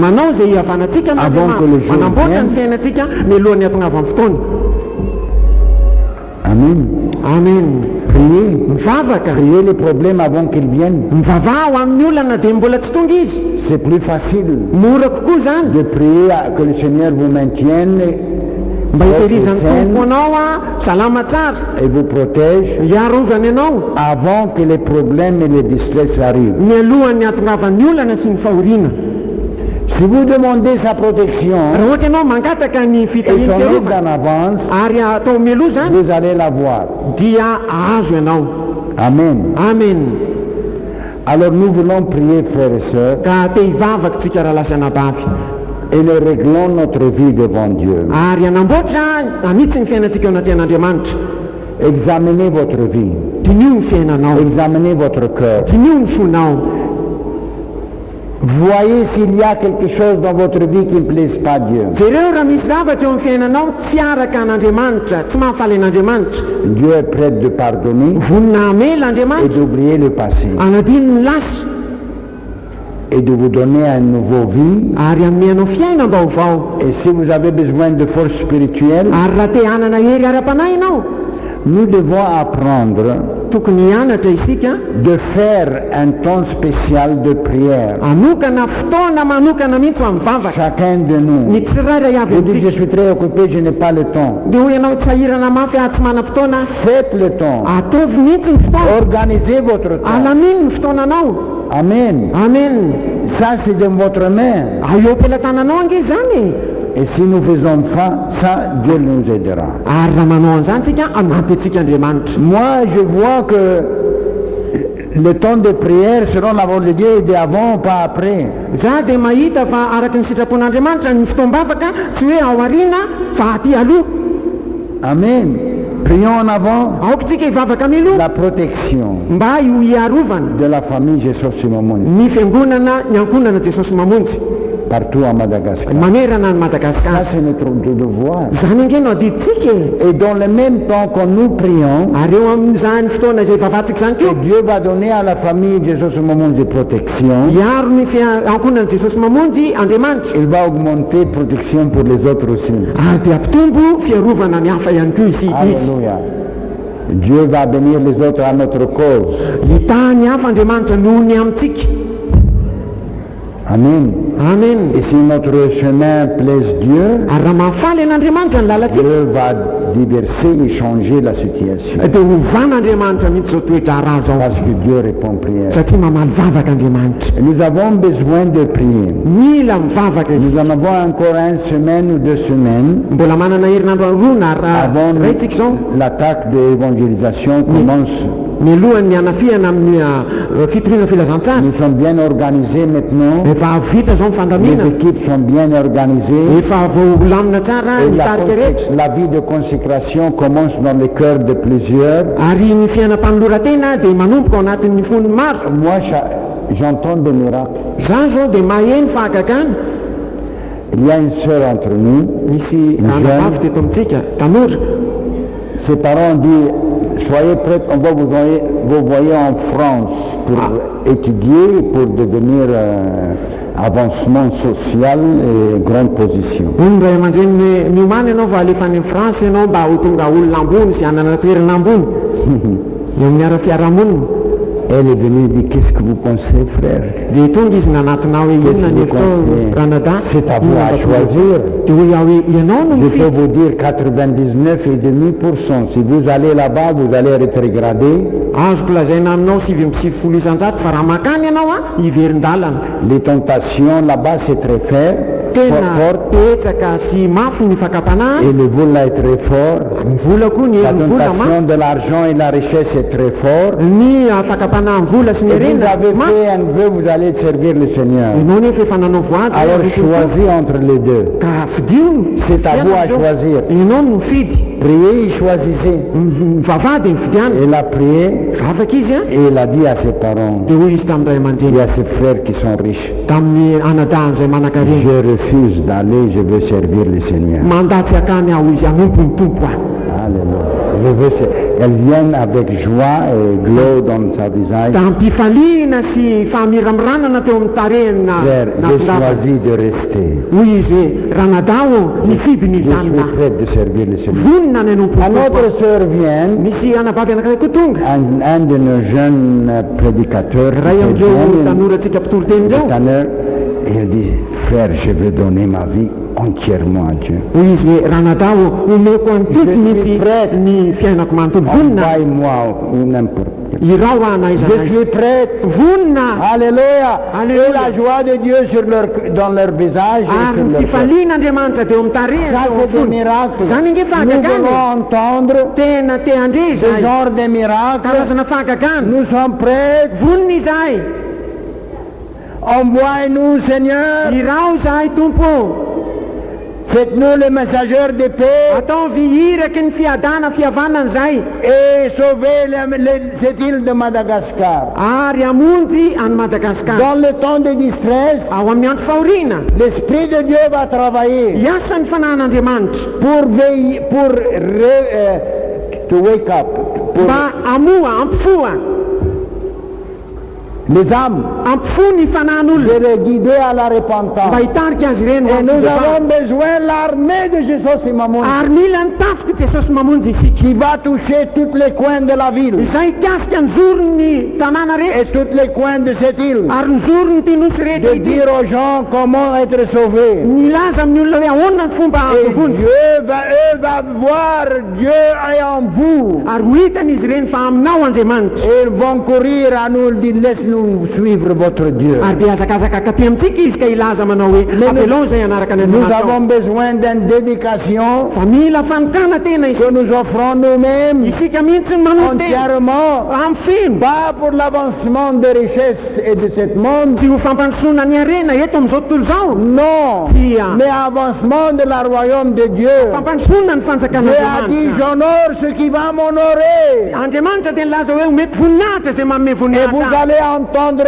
manao zay ihavanantsika Avant que le jour manamboatra vienne. ny fiainantsika mialohan'ny atonga avy amin'ny fotoana Amen. amen Priez. mivavaka Priez les problèmes avant qu'ils viennent. mivavao amin'ny olana dia mbola tsy tonga izy C'est plus facile mora kokoa zany de prier que le Seigneur vous maintienne mba hitehirizany saine tompo anao salama tsara et vous protège hiarovany ianao avant que les problèmes et les distress arrivent. mialohan'ny atongavan'ny olana sy ny fahoriana Si vous demandez sa protection raha ohatra ianao mangataka ny et fitahiny son aide fiarovana en avance, ary atao mialoha zany vous allez l'avoir. dia azo ianao Amen. amen Alors nous voulons prier, frères et sœurs, ka te hivavaka tsika raha lasana bavy et nous réglons notre vie devant Dieu. ary anamboatra amitsy ny fiainantsika eo anaty an'andriamanitra Examinez votre vie, dinio ny fiainanao examinez votre cœur. dinio ny fonao Voyez s'il y a quelque chose dans votre vie qui ne plaise pas à Dieu. jereo raha misy zavatra eo amin'ny fiainanao tsy araka an'andriamanitra tsy mahafaly an'andriamanitra Dieu est prêt de pardonner vonina amela et andriamanitra d'oublier le passé anadino ny lasa et de vous donner une nouvelle vie. ary amianao fiainam-baovao Et si vous avez besoin de force spirituelle, ary raha te hanana hery ara-panahy ianao nous devons apprendre tokony hianatra isika de faire un temps spécial de prière. anokana fotoana manokana mihitsy ho amin'ny vavaka Chacun de ny nous. tsirairay avy Vous dites, je amintsika suis très occupé, je n'ai pas le temps. dia ho ianao tsy sahirana mafy ah tsy manam-potoana Faites le temps. ataovy mihitsy ny fotoana Organisez votre temps. alaminy ny fotoananao Amen. amen Ça, c'est de votre main. eo am-pelatananao ange zany Et si nous faisons ça, Dieu nous aidera. ary raha manao an'izany tsika anampy antsika andriamanitra Moi, je vois que le temps de prière, selon la volonté de Dieu, est d'avant, pas après. za dia mahita fa araky ny sitrapon'andriamanitra ny fotoam-bavaka tsy hoe ao ariana fa aty aloha Amen. Prions en avant aoka tsika hivavaka miloha la protection mba io hiarovana de la famille Jesús Simomoni ny fiangonana ny ankonana jesosy mamonjy partout à Madagascar. manerana ny Ça, madagasikara c'est notre devoir. zany ange no adiditsika Et dans le même temps que nous prions, ary eo amin'izany fotoana izay vavantsika zany que keo Dieu va donner à la famille Jesús Simomoni de protection. hiaro ny ankonana jesosy mamonjy andriamanitra Il va augmenter protection pour les autres aussi. ary dia ampitombo fiarovana ny hafa ihany koa izy Alléluia. Dieu va bénir les autres à notre cause. hita ny hafa andriamanitra noho ny amintsika Amen. amen. Et si notre chemin plaise Dieu, ary raha mahafaly an'andriamanitra ny lalatsika Dieu va diverser et changer la situation. dia hovan'andriamanitra mihitsy zao toetra raha zao Parce que Dieu répond prière. satria mamaly vavaka andriamanitra. Et nous avons besoin de prier. mila mivavaka izy. Nous en avons encore une semaine ou 2 semaines mbola manana herinandro roa na avant raitsika zao l'attaque de l'évangélisation commence. milohany ny anafiana amin'ny fitoriana filazantsara. Nous sommes bien organisés maintenant. efa vita zao Les mifandamina, équipes sont bien organisées. efa volamina tsara Et ny tarika rehetra, la vie de consécration commence dans les cœurs de plusieurs. ary ny fiainam-panolora-tena dia manomboka ao anatin'ny fony maro. Moi, j'entends des miracles. Za zao dia maheno fahakakana. Il y a une sœur entre nous. Misy anabavy teto amintsika tanora. Ses parents disent, soyez prêts, on va vous voyez en France pour étudier, pour devenir avancement social et grande position. Hono ray aman-dreny miomany ianao fa alefa any France ianao mba ho tonga olona ambony sy hanana toerana ambony eo amin'ny ara-fiarahamonina. Elle est venue et dit, qu'est-ce que vous pensez, frère? Dia tonga izy nanatina hoe inona ny hevitao Ranada. C'est à vous à choisir. Dia hoe iaho hoe ianao no Je peux mifidy. vous dire 99,5%. Si vous allez là-bas, vous allez rétrograder. Azoko lazaina aminao 7 isanjato fa raha makany ianao a hiverin-dalana. Les tentations là-bas, c'est très fort. Tena petsaka sy mafy ny fakapanahy. Et le vol là est très fort. Ny vola koa ny La herin'ny vola tentation de l'argent et la richesse est très fort. ny fakapanahy ny vola sy ny Et vous herena avez mafy. fait un vœu, vous allez servir le Seigneur. Ianao nefa efa nanao voady Alors choisis entre les deux. ka fidio. C'est à vous à choisir. Ianao no mifidy. Priez et choisissez. Mivavady ny fidiana. Elle a prié Vavaka izy a. et elle a dit à ses parents, Dia hoy izy tamin'ny ray il aman-dreny y a ses frères qui sont riches. tamin'ny anadahany manankareny. Je refuse d'aller, je veux servir le Seigneur. Mandatsy akany aho izy hanompo ny tompo aho. Alléluia. Elles viennent avec joie et glow dans sa visage. Da mpifaliana sy fahamiramirana teo amin'ny tarehiny Frère, j'ai choisi de rester. hoy izy hoe Ranadao nifidy ny Je suis janona prêt de servir le Seigneur. vonina ny hanompo Un autre sœur vient, misy anavavy anankiray koa tonga un de nos jeunes prédicateurs, ray amin'ireo tanorantsika mpitolo teny reo. et il dit, frère, je veux donner ma vie entièrement à Dieu. hoy izy hoe Ranadao omeko any tompo mihitsy ny fiainako manontolo vonina Envoie-moi n'importe. irao ana Je izy suis prêt. vonina Alléluia. Alléluia. Et la joie de Dieu dans leur visage et ary sur ny leur cœur. fifalian'andriamanitra teo amin'ny tarehiny Ça, teo c'est des amin'ny miracles. zany nge Nous fahakakany voulons entendre tena te andre ce izahay genre de miracles. karazana fahakakany Nous sommes prêts. vonina izahay Envoie-nous, Seigneur. irao izahay tompo Faites-nous les messagers de paix ataovy hiraky ny fiadana fihavanana izay et sauvez cette île de Madagascar. ary amonjy any Madagasikara Dans le temps de distress, ao amin'ny andro fahoriana l'Esprit de Dieu va travailler hiasa ny fanahin'andriamanitra pour veiller, to wake up, pour mba amoa ampifoa les âmes, ampifo ny fanahin'olona de les guider à la repentance. mba hitarika azy ireny ho Et nous amin'ny fivavahana. avons besoin de l'armée de Jésus et Mammon ary mila nitafiky Jesosy mamonjy isika qui va toucher tous les coins de la ville izay ikasika ny zorony tanàna et rehetra tous les coins de cette île. ary ny zorony ty nosy rehetra De ity dire aux gens comment être sauvés. nilaza amin'ny olona hoe ahoana ny fomba Et ampivonjy eux va voir Dieu est en vous. ary ho hitany izy ireny fa aminao Andriamanitra Et ils vont courir à nous, ils disent laisse-nous suivre votre Dieu. ary dia azakazaka katy amintsika izy ka ilaza manao hoe avelao izay anaraka ny Nous Andriamanitra avons besoin d'une dédication fa mila fanokana tena izy que nous offrons nous-mêmes isika mihitsy ny manao tena entièrement, amin'ny fino pas pour l'avancement des richesses et de ce monde, tsy ho fampandrosoana ny arena eto amin'izao tontolo izao non, Tia. mais avancement de la royaume de Dieu. fampandrosoana ny Dieu a dit fanjakan'andriamanitra j'honore ce qui va m'honorer. Andriamanitra dia nilaza hoe mety voninahitra izay manome Et vous voninahitra allez entendre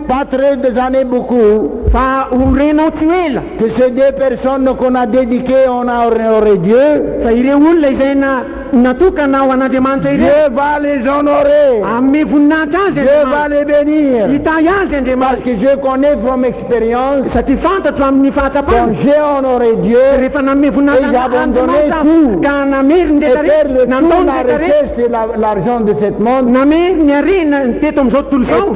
pas très des années beaucoup, fa ho renao tsy ela que ces deux personnes qu'on a dédiquées, on aurait Dieu, fa ireo olona izay na natokana ao an'andriamanitra ireo Dieu va les honorer. amin'ny voninahitra azy Dieu va les bénir. hitay azy Parce andriamanitra que je connais from expérience, satria fantatro amin'ny quand fahatsapana j'ai honoré Dieu, rehefa nanome Et voninahitra j'abandonnais andriamanitra tout. ka namery ny et perdre rehetra tout nataony la rehetra richesse et l'argent de cette monde, namery ny arena teto amin'izao tontolo et izao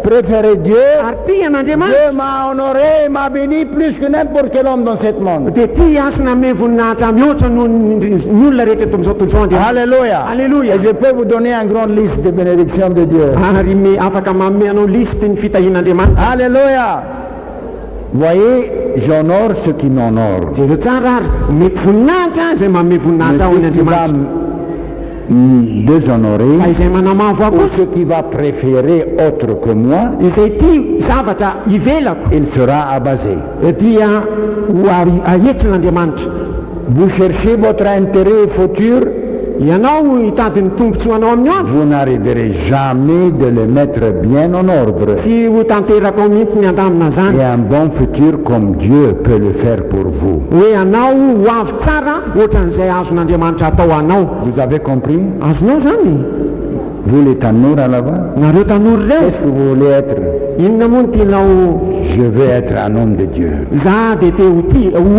préférer Dieu. ary tia an'andriamanitra Dieu m'a honoré et m'a béni plus que n'importe quel homme dans cette monde. dia tia asy nanome voninahitra mihoatra no ny olona rehetra eto amin'izao tontolo izao andriamanitra Alléluia. Alléluia. Et je peux vous donner une grande liste de bénédictions de Dieu. ary afaka manome anao listy ny fitahian'andriamanitra Alléluia. Voyez, j'honore ceux qui m'honorent. jereo tsara ary mety voninahitra izay manome Mais voninahitra ao ceux qui va an'andriamanitra fa déshonorer, izay manamavo ou akosa ceux qui va préférer autre que moi, izay tia zavatra ivelako il sera abasé. dia ho ahetrin'andriamanitra Vous cherchez votre intérêt futur, ianao hitady ny tombontsoanao amin'ny andro vous n'arriverez jamais de le mettre bien en ordre. tsy ho tanteraka ao mihitsy ny andamina zany Et un bon futur comme Dieu peut le faire pour vous. hoe anao ho avy tsara ohatran'izay azon'andriamanitra atao anao Vous avez compris? azonao zany Vous les tannours là-bas, nareo tanora reo qu'est-ce que vous voulez être? inona moa ny tianao Je veux être un homme de Dieu. za dia te ho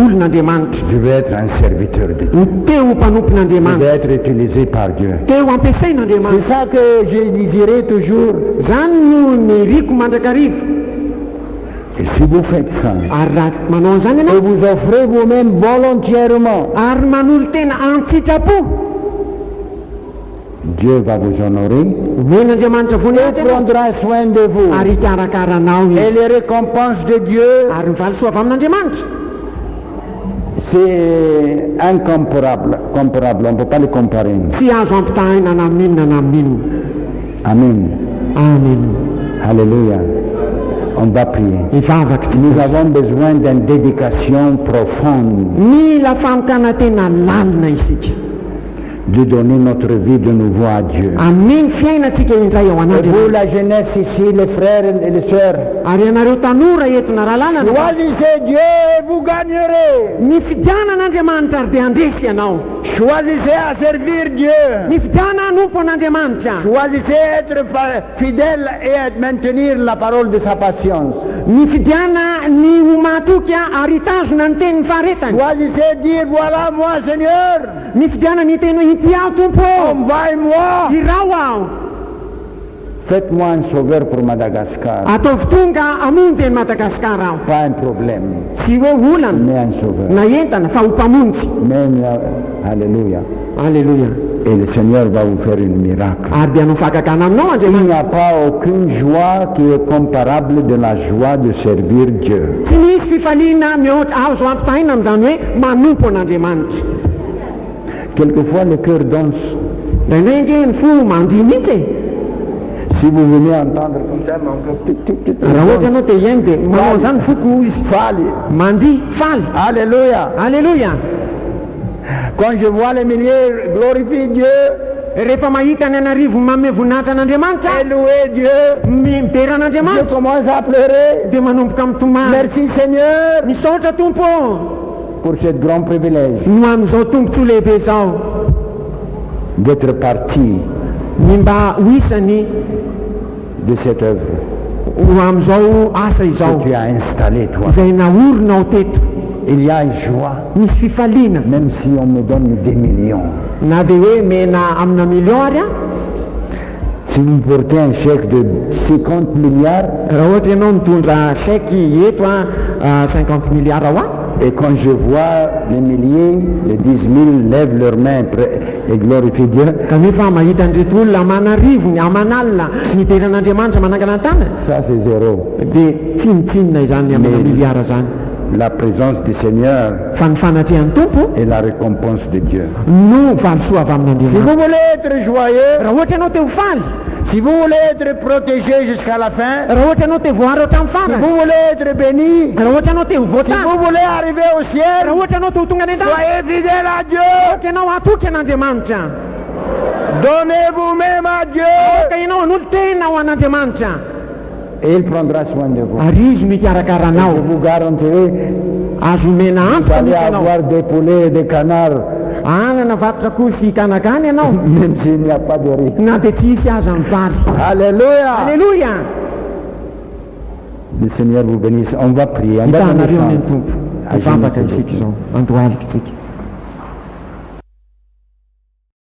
olon'andriamanitra Je veux être un serviteur de Dieu. te ho Je mpanompon'andriamanitra veux être utilisé par Dieu. te ho ampiasain'andriamanitra C'est ça que je désirais toujours. zany no ny riko mandrakariva Et si vous faites ça, ary raha manao an'izany et ianao vous offrez vous-même volontairement, ary manolo tena antsitrapo Dieu va vous honorer men'andriamanitra et voninahitra ianao prendra soin de vous. ary hikarakaranao Et izy les récompenses de Dieu, ary mivaly soa avy amin'andriamanitra c'est incomparable. On ne peut pas les comparer. tsy azo ampitahina na amin'inona na amin'inona Amen. amen Alléluia. On va prier. ivavaky ty Nous avons besoin d'une dédication profonde, mila famokana tena lalina isika de donner notre vie de nouveau à Dieu. amin'ny fiainatsika indray ao Et an'andriamanitra vous, la jeunesse ici, les frères et les sœurs, ary ianareo tanora etona rahalalana choisissez Dieu et vous gagnerez. ny fidianan'andriamanitra ary dia andresy ianao Choisissez à servir Dieu. ny fidiana anompo an'andriamanitra Choisissez être fidèle et à maintenir la parole de sa patience. ny fidiana ny ho matoky ary hitazona ny tenyny faharetany Choisissez dire, voilà moi Seigneur, ny fidiana ny teny hoe ity aho tompo envoie-moi. irao aho Faites-moi un sauveur pour Madagascar. ataovy tonga amonjy ny madagasikara aho Pas un problème, tsy hoe olana mais un sauveur. na entana fa ho mpamonjy Alléluia. alleluia Et le Seigneur va vous faire un miracle. ary dia anao fakakana aminao Il andriamanitra n'y a pas aucune joie qui est comparable de la joie de servir Dieu. tsy misy fifaliana mihoatra azo ampitahina amin'izany hoe manompo an'andriamanitra Quelquefois, le cœur danse. draindrainge ny fo mandihy mihitsy e Si vous venez entendre comme ça, mon cœur, raha ohatra ianao te iainy dia manao zany foko izy Falle. mandihy faly Alléluia. alleluia Quand je vois les milliers glorifier Dieu rehefa mahita ny anarivo manome voninahitra an'andriamanitra et louer Dieu, midera je an'andriamanitra commence à pleurer. dia manomboka mitomany Merci Seigneur misaotra tompo pour ce grand privilège no amin'izao tombontso lehibe zao d'être parti ny mba ho isany de cette œuvre ho amin'izao asa izao que tu as installée toi. izay naorinao teto Il y a une joie, misy fifaliana même si on me donne des millions. na dia hoe mena amina million ary a Si vous me portez un chèque de 50 milliards, raha ohatra ianao mitondra chèque eto a 50 milliards ao a et quand je vois les milliers, les 10 000 lèvent leurs mains et glorifient Dieu, kanefa mahita an'ireto olona amanarivo ny amanalina niteran'andriamanitra manangana tana ça c'est zéro. dia tsinitsinina izany amina milliard zany La présence du Seigneur fa ny fanatrihan'ny tompo est la récompense de Dieu. no valosoa avy Si amin'andriamanitra vous voulez être joyeux, raha ohatra ianao te ho faly si vous voulez être protégé jusqu'à la fin, raha ohatra ianao te voary hatramin'ny si farany vous voulez être béni, raha ohatra ianao te ho si voatany vous voulez arriver au ciel, raha ohatra ianao te ho tonga any an-tany soyez fidèle à Dieu. ka ianao atoky an'andriamanitra Donnez vous-même à Dieu ka ianao an'olo tena ho an'andriamanitra et il prendra soin de vous. ary izy Je mikarakaranao vous garantirai, azo mena vous antoka allez mihitsy ianao avoir des poulets et des canards anana varotra koa sy kanakany ianao même s'il n'y a pas de riz. na dia tsisy aza amin'ny vary. Alléluia. Alléluia. Le Seigneur vous bénisse. On va prier. On va Hitanareo donner amin'ny chance tompo à ifambatra Jésus. isika izao andohalika tsika.